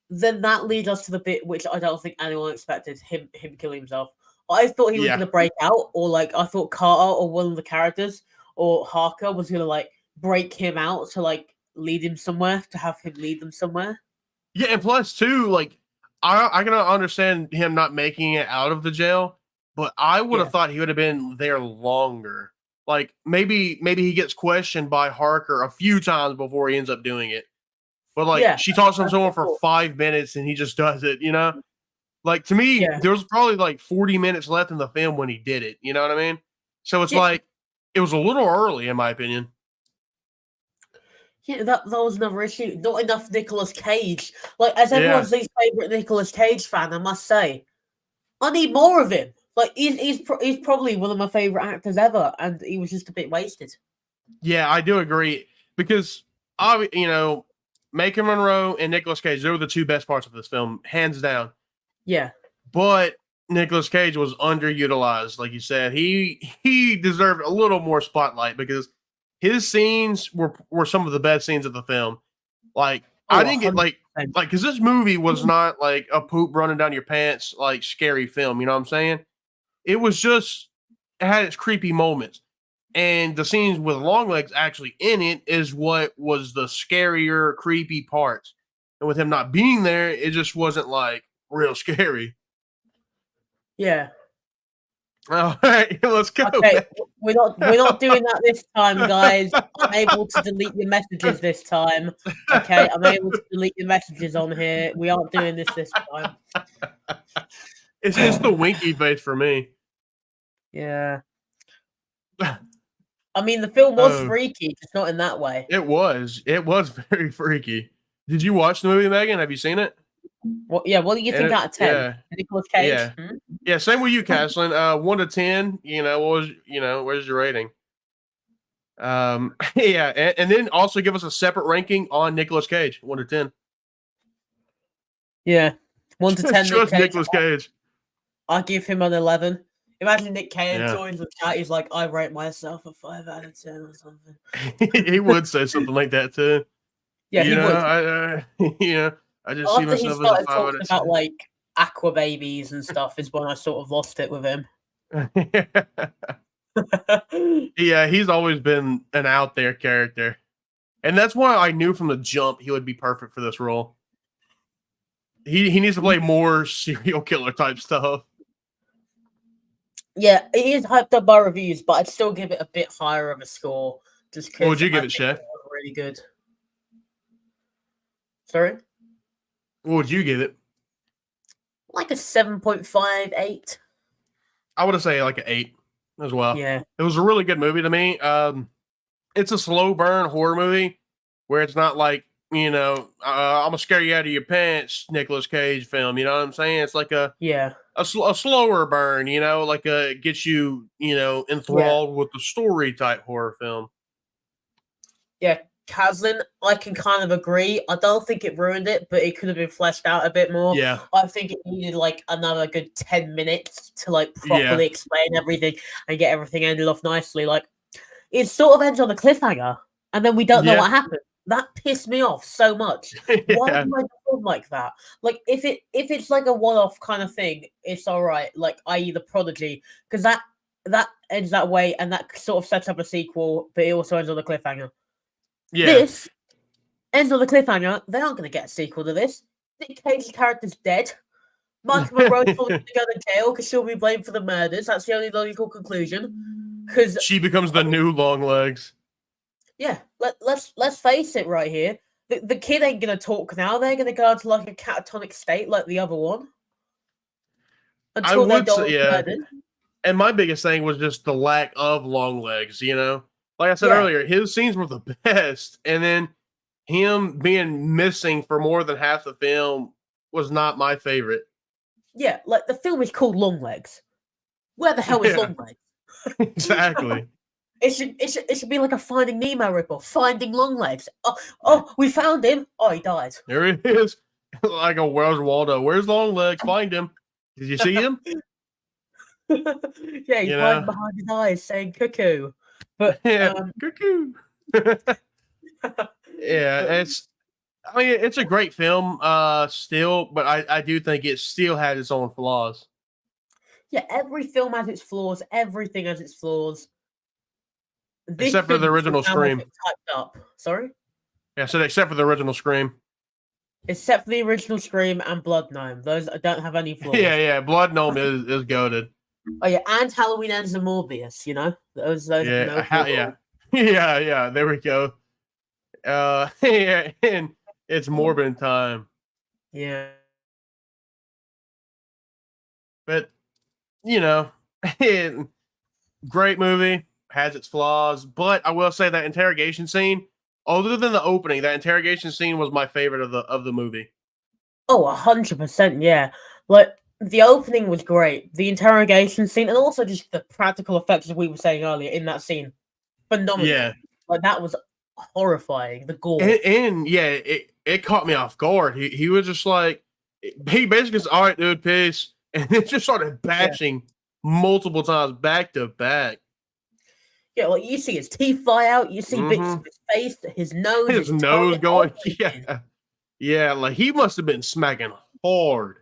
then that leads us to the bit which I don't think anyone expected him killing himself. I thought he was Yeah, gonna break out, or like I thought Carter or one of the characters or Harker was gonna like break him out to like lead him somewhere to have him lead them somewhere. yeah, and plus too, like I can understand him not making it out of the jail, but I would Yeah, have thought he would have been there longer. Like maybe he gets questioned by Harker a few times before he ends up doing it. But like yeah, she talks to that's someone what I for thought. 5 minutes and he just does it, you know? Like to me, Yeah, there was probably like 40 minutes left in the film when he did it. You know what I mean? So it's yeah, like it was a little early, in my opinion. yeah. That was another issue. Not enough Nicolas Cage. Like as Yeah. everyone's least favorite Nicolas Cage fan, I must say, I need more of him. Like he's probably one of my favorite actors ever, and he was just a bit wasted. Yeah, I do agree because Macon Monroe and Nicolas Cage, they were the two best parts of this film, hands down. Yeah, But Nicolas Cage was underutilized, like you said. He deserved a little more spotlight because his scenes were some of the best scenes of the film. Like I oh, didn't get 100%. like because this movie was not like a poop running down your pants like scary film. You know what I'm saying? It was just it had its creepy moments, and the scenes with Longlegs actually in it is what was the scarier, creepy parts. And with him not being there, it just wasn't like real scary. Yeah. All right, let's go. Okay, we're not doing that this time, guys. I'm able to delete your messages this time. Okay, I'm able to delete your messages on here. We aren't doing this time. It's the winky face for me. Yeah. I mean, the film was Oh, freaky, just not in that way. it was. It was very freaky. Did you watch the movie, Megan? Have you seen it? What? Yeah. What do you think out of 10? Yeah, Nicolas Cage. yeah, yeah. Same with you, Caslin. 1 to 10. What was where's your rating? Yeah, and then also give us a separate ranking on Nicolas Cage, 1 to 10. Yeah, 1 to 10. Just Nicolas Cage. I give him an 11. Imagine Nick Cage joins the chat. He's like, I rate myself a 5 out of 10 or something. He would say something like that too. Yeah, he would. I just see myself as a 5 out of 10. About like aqua babies and stuff is when I sort of lost it with him. Yeah, he's always been an out there character, and that's why I knew from the jump he would be perfect for this role. He needs to play more serial killer type stuff. Yeah, it is hyped up by reviews, but I'd still give it a bit higher of a score. Just because. What would you give it, Chef? Really good. Sorry? What would you give it? Like a 7.58. I would say like an 8 as well. Yeah. It was a really good movie to me. It's a slow burn horror movie where it's not like, I'm gonna scare you out of your pants, Nicolas Cage film. You know what I'm saying? It's like a slower burn, like gets you, enthralled with the story type horror film. Yeah, Caslin, I can kind of agree. I don't think it ruined it, but it could have been fleshed out a bit more. Yeah. I think it needed like another good 10 minutes to like properly explain everything and get everything ended off nicely. Like, it sort of ends on a cliffhanger, and then we don't know what happened. That pissed me off so much. Why do I film like that? Like, if it's like a one-off kind of thing, it's all right. Like, i.e. The Prodigy, because that ends that way, and that sort of sets up a sequel, but it also ends on a cliffhanger. Yeah. This ends on a cliffhanger. They aren't going to get a sequel to this. Nick Cage's character's dead. Michael Monroe's probably going to go to jail because she'll be blamed for the murders. That's the only logical conclusion. Because she becomes the new Longlegs. Yeah, let's face it right here. The kid ain't gonna talk now. They're gonna go into like a catatonic state like the other one. Until they're murdered. And my biggest thing was just the lack of Longlegs, Like I said earlier, his scenes were the best. And then him being missing for more than half the film was not my favorite. Yeah, like the film is called Longlegs. Where the hell is Longlegs? Exactly. It should be like a Finding Nemo ripoff. Finding Longlegs. Oh, we found him. Oh, he died. There he is. Like a Where's Waldo? Where's Longlegs? Find him. Did you see him? Yeah, he's hiding behind his eyes saying cuckoo. But cuckoo. It's a great film still, but I do think it still has its own flaws. Yeah, every film has its flaws. Everything has its flaws. Except for the original Scream. Up. Sorry? Yeah, so except for the original Scream. Except for the original Scream and Blood Gnome. Those don't have any flaws. Yeah. Blood Gnome is goated. Oh, yeah. And Halloween Ends and Morbius, Those yeah. There we go. And it's Morbin time. Yeah. But, great movie. Has its flaws, but I will say that interrogation scene, other than the opening, that interrogation scene was my favorite of the movie. Oh, 100%, yeah. Like, the opening was great. The interrogation scene, and also just the practical effects, as we were saying earlier, in that scene. Phenomenal. Yeah. Like, that was horrifying. The gore. And it caught me off guard. He was just like, he basically said, all right, dude, peace. And it just started bashing multiple times back to back. Yeah, like you see his teeth fly out, you see bits of his face, his nose. His nose going, Yeah, like he must have been smacking hard.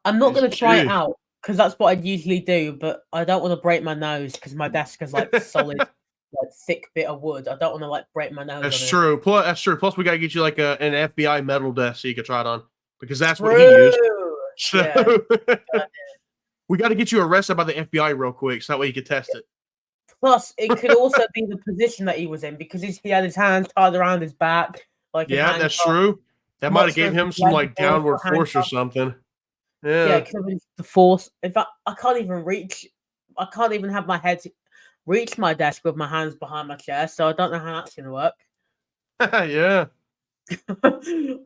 I'm not going to try it out, because that's what I'd usually do, but I don't want to break my nose, because my desk is like solid, like thick bit of wood. I don't want to like break my nose. That's true. Plus, we got to get you like an FBI metal desk so you can try it on, because that's what he used. So... we got to get you arrested by the FBI real quick, so that way you can test it. Plus, it could also be the position that he was in because he had his hands tied around his back, like in Yeah, that's handcuffs. true. That might have Much gave like him some like downward force or handcuffs. something. Yeah, Yeah. it could have been the force. In fact, I can't even have my head reach my desk with my hands behind my chair, so I don't know how that's gonna work. Yeah.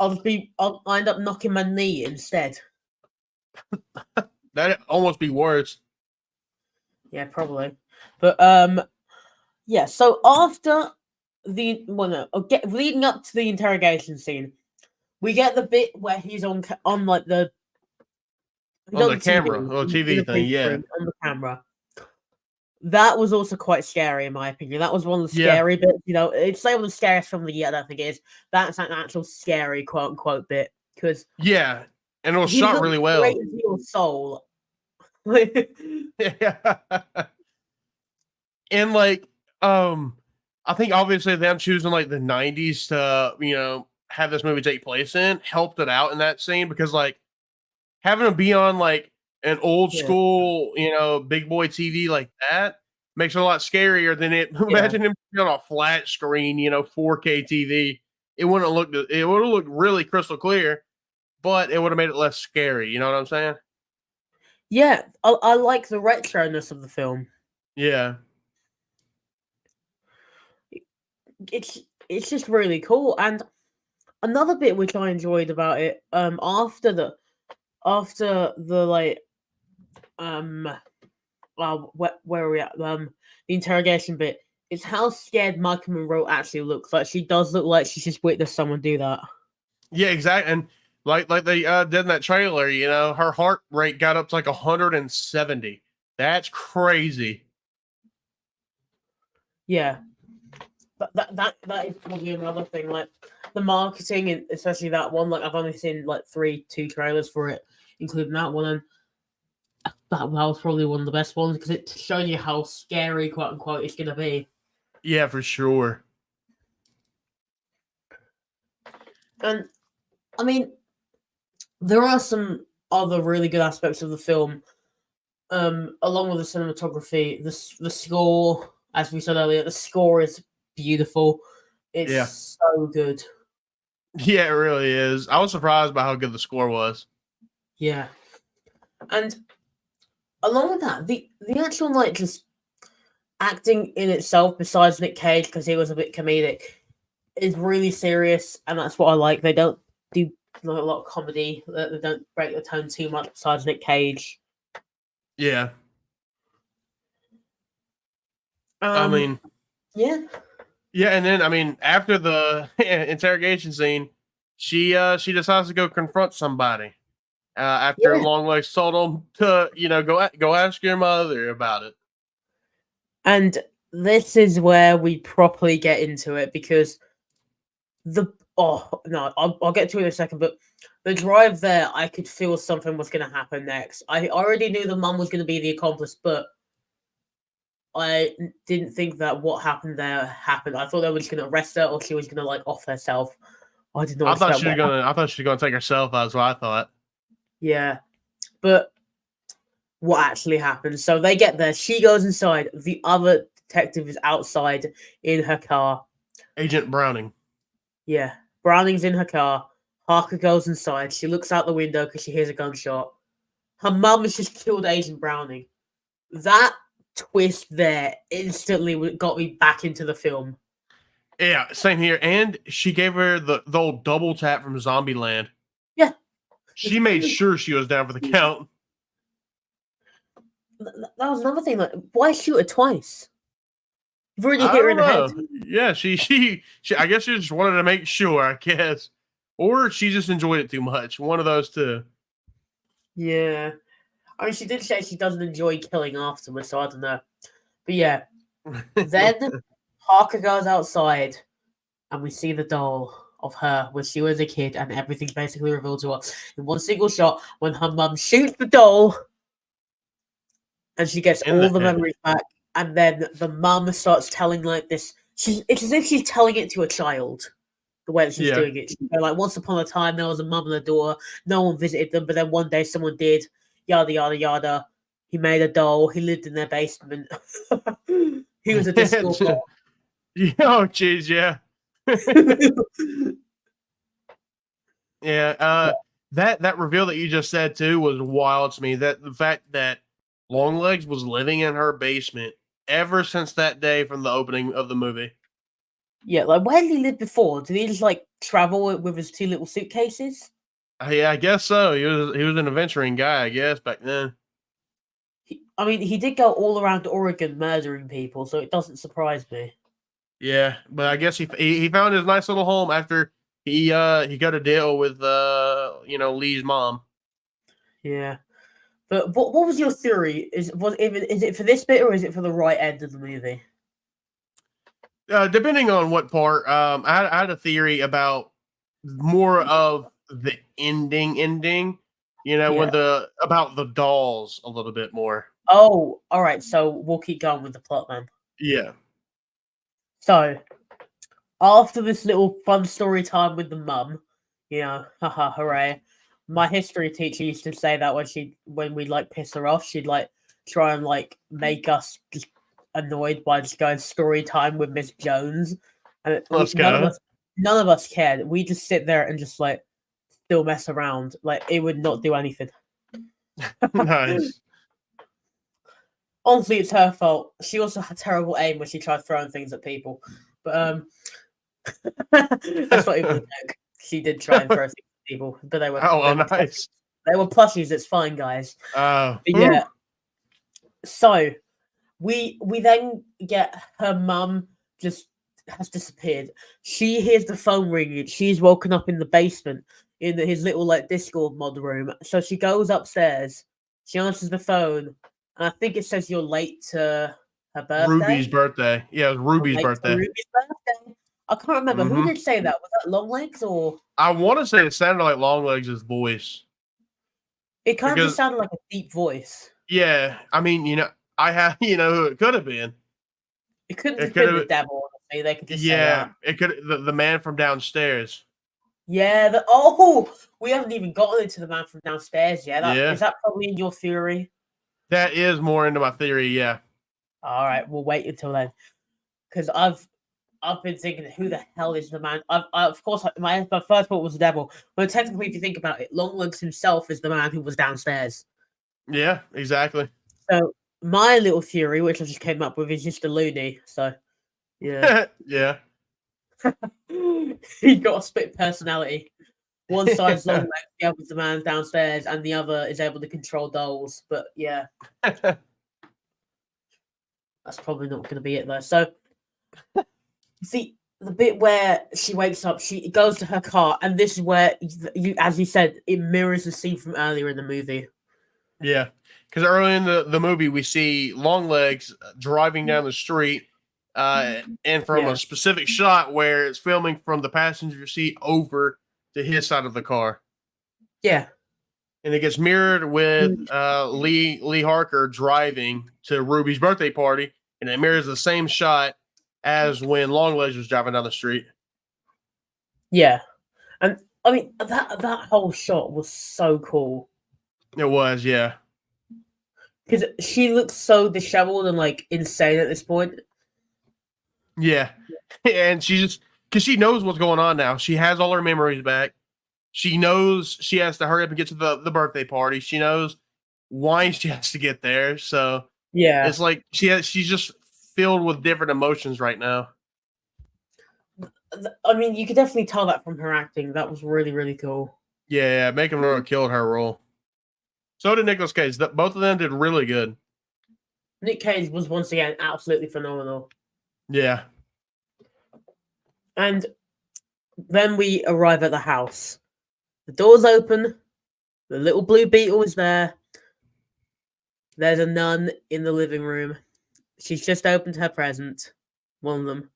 I'll end up knocking my knee instead. That'd almost be worse. Yeah, probably. But yeah. So after leading up to the interrogation scene, we get the bit where he's on like the On the camera, TV, or in TV the thing, big yeah. screen, on the camera. That was also quite scary, in my opinion. That was one of the Yeah. scary bits. You know, it's like one of the scariest film of the year. I don't think it is. That's an actual scary quote unquote bit because Yeah, and it was he shot looks really well. straight into your soul. Yeah. And like, I think obviously them choosing like the '90s to have this movie take place in helped it out in that scene because like having to be on like an old Yeah. school big boy TV like that makes it a lot scarier than it. Yeah. Imagine him on a flat screen, 4K TV. It would have looked really crystal clear, but it would have made it less scary. You know what I'm saying? Yeah, I like the retroness of the film. Yeah. It's just really cool. And another bit which I enjoyed about it, after the like where are we at? The interrogation bit, is how scared Michael Monroe actually looks. Like she does look like she's just witnessed someone do that. Yeah, exactly. And like they did in that trailer, her heart rate got up to like 170. That's crazy. Yeah. That is probably another thing, like the marketing, and especially that one. Like I've only seen like two trailers for it, including that one, and that was probably one of the best ones because it showed you how scary, quote unquote, it's gonna be. Yeah, for sure. And I mean, there are some other really good aspects of the film, along with the cinematography, the score. As we said earlier, the score is beautiful. It's so good. Yeah, it really is. I was surprised by how good the score was. Yeah. And along with that, the actual like just acting in itself, besides Nick Cage, because he was a bit comedic, is really serious, and that's what I like. They don't do a lot of comedy. They don't break the tone too much. Besides Nick Cage. Yeah. I mean, yeah. Yeah, and then I mean, after the interrogation scene, she decides to go confront somebody. After Longlegs told him to, go ask your mother about it. And this is where we properly get into it because I'll get to it in a second, but the drive there, I could feel something was going to happen next. I already knew the mum was going to be the accomplice, but I didn't think that what happened there happened. I thought they were just going to arrest her or she was going to like off herself. I did not. I thought she was gonna take herself. That's what I thought. Yeah, but what actually happened? So they get there. She goes inside. The other detective is outside in her car. Agent Browning. Yeah, Browning's in her car. Harker goes inside. She looks out the window because she hears a gunshot. Her mum has just killed Agent Browning. That twist there instantly got me back into the film. Yeah, same here. And she gave her the old double tap from Zombieland. Yeah. She made sure she was down for the count. That was another thing. Like, why shoot her twice? You've already hit her in the head. Yeah, she I guess she just wanted to make sure, I guess. Or she just enjoyed it too much. One of those two. Yeah. I mean, she did say she doesn't enjoy killing afterwards, so I don't know. But yeah. Then Harker goes outside, and we see the doll of her when she was a kid, and everything's basically revealed to us in one single shot when her mum shoots the doll, and she gets all the memories back, and then the mum starts telling like this. It's as if she's telling it to a child. The way that she's doing it. She's like, once upon a time, there was a mum and a daughter. No one visited them, but then one day someone did. Yada, yada, yada. He made a doll. He lived in their basement. He was a disco ball. Oh, jeez, yeah. Yeah, that reveal that you just said too was wild to me. That the fact that Longlegs was living in her basement ever since that day from the opening of the movie. Yeah, like where did he live before? Did he just like travel with his 2 little suitcases? Yeah, I guess so. He was an adventuring guy, I guess, back then. I mean, he did go all around Oregon murdering people, so it doesn't surprise me. Yeah, but I guess he found his nice little home after he got a deal with Lee's mom. Yeah, but what was your theory? Is it for this bit or is it for the right end of the movie? Depending on what part, I had a theory about more of the ending. Yeah. About the dolls a little bit more. Oh, all right. So we'll keep going with the plot then. Yeah. So after this little fun story time with the mum, haha, hooray! My history teacher used to say that when we like piss her off, she'd like try and like make us just annoyed by just going story time with Miss Jones, and Let's go. none of us cared. We just sit there and just like still mess around. Like it would not do anything. Nice. Honestly, it's her fault. She also had terrible aim when she tried throwing things at people. But that's not even a joke. She did try and throw things at people, but they were nice. They were plushies. It's fine, guys. Oh, yeah. So we then get her mum just has disappeared. She hears the phone ringing. She's woken up in the basement in his little like Discord mod room. So she goes upstairs. She answers the phone, and I think it says you're late to her birthday. Ruby's birthday. Yeah, it was Ruby's birthday. Ruby's birthday. I can't remember who did say that. Was that Longlegs or? I want to say it sounded like Longlegs' voice. It kind of just sounded like a deep voice. Yeah, I mean, I have, who it could have been. It couldn't have been the devil. Honestly. They could just say that. It could the man from downstairs. Yeah. We haven't even gotten into the man from downstairs yet. Is that probably in your theory? That is more into my theory. Yeah. All right, we'll wait until then, because I've been thinking, who the hell is the man? Of course, my first thought was the devil, but technically, if you think about it, Longlegs himself is the man who was downstairs. Yeah, exactly. So my little theory, which I just came up with, is just a loony. So yeah, yeah. He got a split personality. One side's Longlegs, the other's the man downstairs, and the other is able to control dolls. But yeah. That's probably not going to be it though. So, the bit where she wakes up, she goes to her car, and this is where as you said, it mirrors the scene from earlier in the movie. Yeah, because early in the movie, we see Longlegs driving down the street, and from a specific shot where it's filming from the passenger seat over to his side of the car. Yeah. And it gets mirrored with Lee Harker driving to Ruby's birthday party, and it mirrors the same shot as when Longlegs was driving down the street. Yeah, and I mean that whole shot was so cool. It was, yeah, because she looks so disheveled and like insane at this point. Yeah, and she just because she knows what's going on now. She has all her memories back. She knows she has to hurry up and get to the birthday party. She knows why she has to get there. So yeah, it's like she's just filled with different emotions right now. I mean, you could definitely tell that from her acting. That was really, really cool. Yeah, Macon Monroe killed her role. So did Nicolas Cage. Both of them did really good. Nick Cage was once again absolutely phenomenal. Yeah. And then we arrive at the house. The door's open. The little blue beetle is there. There's a nun in the living room. She's just opened her present, one of them.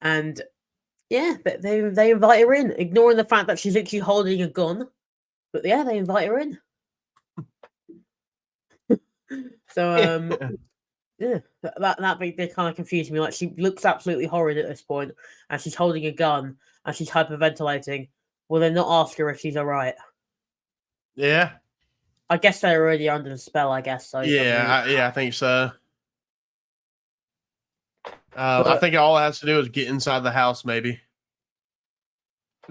And yeah, they invite her in, ignoring the fact that she's literally holding a gun. But yeah, they invite her in. So yeah, that bit they kind of confused me. Like, she looks absolutely horrid at this point, and she's holding a gun and she's hyperventilating. Will they not ask her if she's all right? Yeah. I guess they're already under the spell. I guess so. It doesn't really. Yeah, I think so. I But think all it has to do is get inside the house, maybe.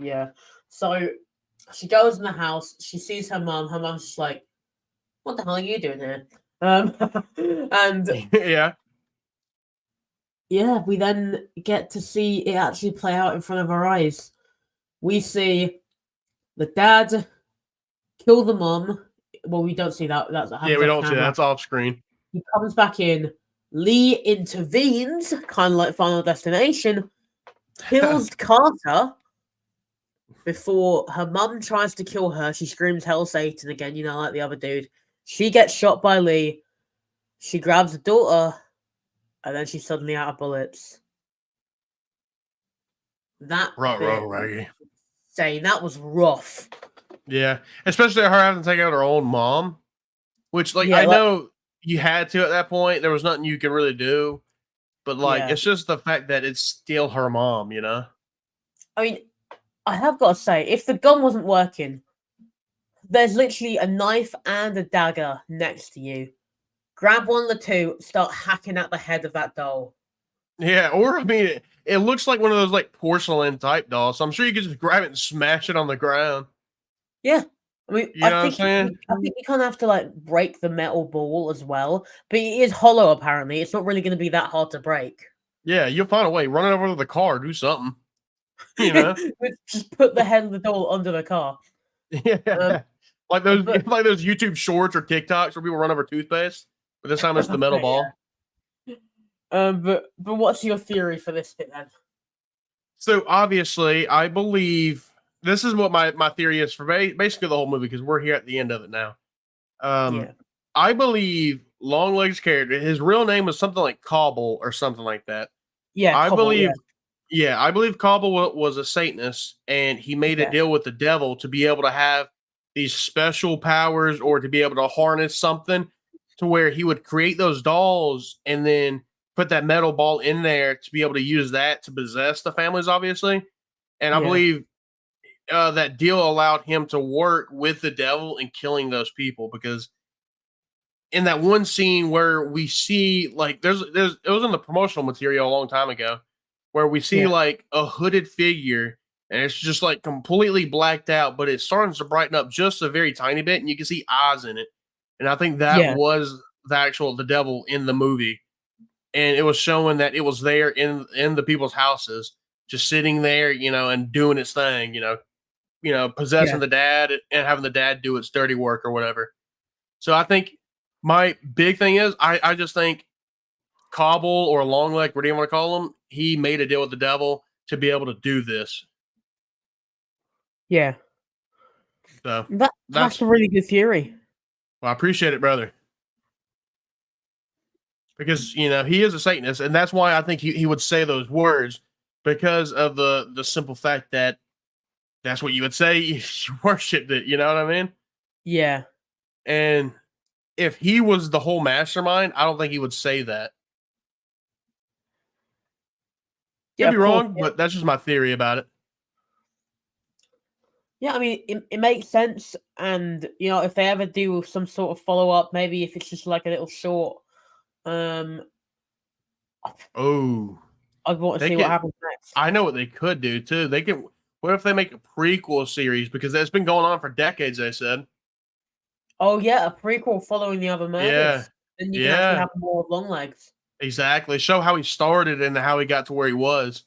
yeah, so she goes in the house. She sees her mum. Her mum's just like, "What the hell are you doing here?" And Yeah. yeah, we then get to see it actually play out in front of our eyes. We see the dad kill the mum. Well, we don't see that. That Yeah, happens we off don't see that. camera. That's off screen. He comes back in. Lee intervenes, kind of like Final Destination, kills Carter before her mum tries to kill her. She screams "Hell Satan" again, like the other dude. She gets shot by Lee. She grabs the daughter, and then she's suddenly out of bullets. That bit, Raggy. saying that was rough. Yeah, especially her having to take out her own mom, which, like, Yeah, I know you had to at that point. There was nothing you could really do, but like, yeah. it's just the fact that it's still her mom, you know? I mean, I have got to say, if the gun wasn't working, there's literally a knife and a dagger next to you. Grab one of the two, start hacking at the head of that doll. Yeah, or I mean, it looks like one of those like porcelain type dolls. So I'm sure you could just grab it and smash it on the ground. Yeah. I mean, You know what I'm saying? I think you kind of have to like break the metal ball as well, but it is hollow. Apparently, it's not really going to be that hard to break. Yeah, you'll find a way. Run it over to the car, do something. You know? Just put the head of the doll under the car. Yeah, like those but, like those YouTube shorts or TikToks where people run over toothpaste, but this time it's the metal ball. But what's your theory for this bit then? So obviously, I believe this is what my theory is for basically the whole movie because we're here at the end of it now. Yeah. I believe Longlegs' character, his real name was something like Cobble or something like that. Yeah, I Cobble, believe, yeah, I believe Cobble was a Satanist, and he made a yeah. deal with the devil to be able to have these special powers or to be able to harness something to where he would create those dolls and then put that metal ball in there to be able to use that to possess the families, obviously. And I Yeah. believe that deal allowed him to work with the devil and killing those people because in that one scene where we see like there's it was in the promotional material a long time ago where we see Yeah. like a hooded figure and it's just like completely blacked out, but it's starting to brighten up just a very tiny bit and you can see eyes in it. And I think that Yeah. was the devil in the movie. And it was showing that it was there in the people's houses, just sitting there, and doing its thing, possessing Yeah. the dad and having the dad do its dirty work or whatever. So I think my big thing is I just think Cobble or Longleg, what do you want to call him? He made a deal with the devil to be able to do this. Yeah. So That's a really good theory. Well, I appreciate it, brother. Because he is a Satanist, and that's why I think he would say those words because of the simple fact that that's what you would say. You worshipped it, you know what I mean? Yeah. And if he was the whole mastermind, I don't think he would say that. Yeah, Could be wrong, yeah. but that's just my theory about it. Yeah, I mean, it makes sense. And, if they ever do some sort of follow up, maybe if it's just like a little short, Oh, I'd want to see what happens next. I know what they could do too. They could. What if they make a prequel series because that's been going on for decades? They said. Oh yeah, a prequel following the other murders. Yeah, Then you can actually have more of Longlegs. Exactly. Show how he started and how he got to where he was.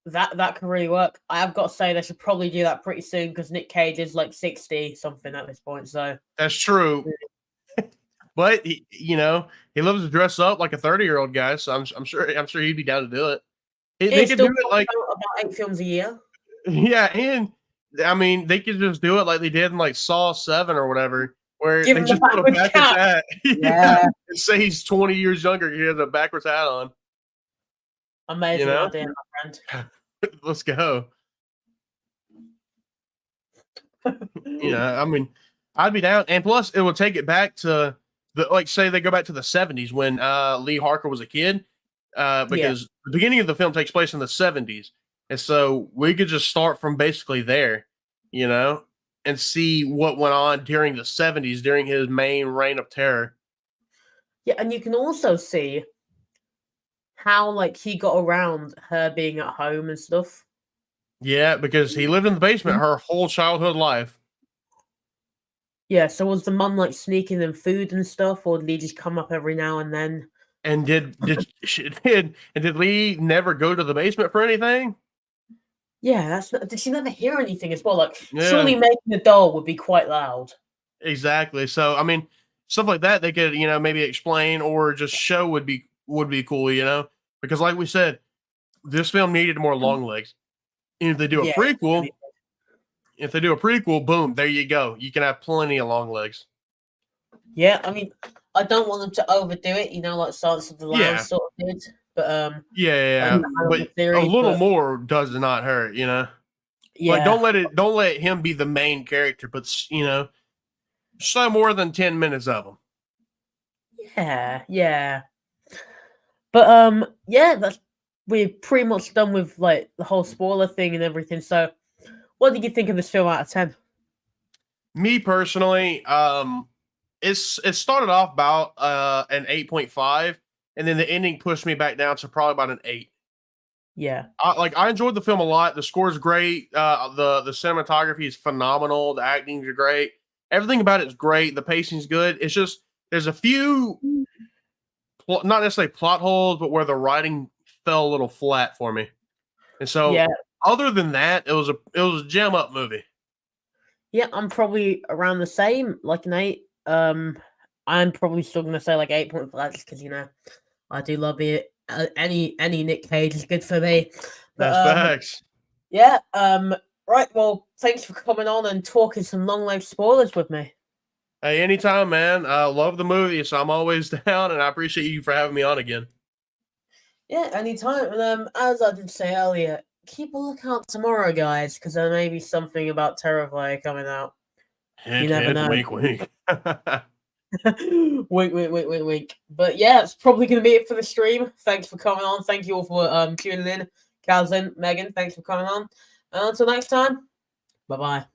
That could really work. I have got to say they should probably do that pretty soon because Nick Cage is like 60 something at this point. So that's true. But he loves to dress up like a 30-year-old guy, so I'm sure he'd be down to do it. They could do it like about 8 films a year. Yeah, and I mean they could just do it like they did in like Saw 7 or whatever, where Give they him just the put a backwards hat. Yeah. And say he's 20 years younger. He has a backwards hat on. Amazing idea, my friend. Let's go. I mean, I'd be down, and plus it would take it back to say they go back to the 70s when Lee Harker was a kid, because the beginning of the film takes place in the 70s, and so we could just start from basically there, and see what went on during the 70s, during his main reign of terror. Yeah, and you can also see how like he got around her being at home and stuff. Yeah, because he lived in the basement her whole childhood life. Yeah, so was the mum like sneaking them food and stuff, or did he just come up every now and then? And did Lee never go to the basement for anything? Yeah, that's not, did she never hear anything as well? Like, Yeah, surely making a doll would be quite loud. exactly. So I mean, stuff like that they could maybe explain or just show would be cool, because like we said, this film needed more long legs. And if they do a Yeah, prequel, boom, there you go. You can have plenty of long legs. yeah. I mean, I don't want them to overdo it, like Silence of the Lambs Yeah, sort of did. But yeah. that's kind of But the a theory. little But more does not hurt. Like yeah, don't let him be the main character, but show more than 10 minutes of him. yeah. But yeah, we're pretty much done with like the whole spoiler thing and everything. So, what did you think of this film out of 10? Me personally, it started off about an 8.5, and then the ending pushed me back down to probably about an 8. Yeah, I enjoyed the film a lot. The score is great. The cinematography is phenomenal. The acting is great. Everything about it is great. The pacing is good. It's just there's a few not necessarily plot holes, but where the writing fell a little flat for me. And so, yeah, other than that, it was a gem up movie. yeah. I'm probably around the same, like an 8. I'm probably still gonna say like 8.5 just because I do love it. Any Nick Cage is good for me. But That's facts. yeah. Right. Well, thanks for coming on and talking some long life spoilers with me. Hey, anytime, man. I love the movie, so I'm always down, and I appreciate you for having me on again. Yeah, anytime. And as I did say earlier, keep a lookout tomorrow, guys, because there may be something about Terrifier coming out. You Hint, never hint, know. wink, wink. Wink, wink, wink, wink, wink. But yeah, it's probably going to be it for the stream. Thanks for coming on. Thank you all for tuning in. Calvin, Megan, thanks for coming on. And until next time, bye bye.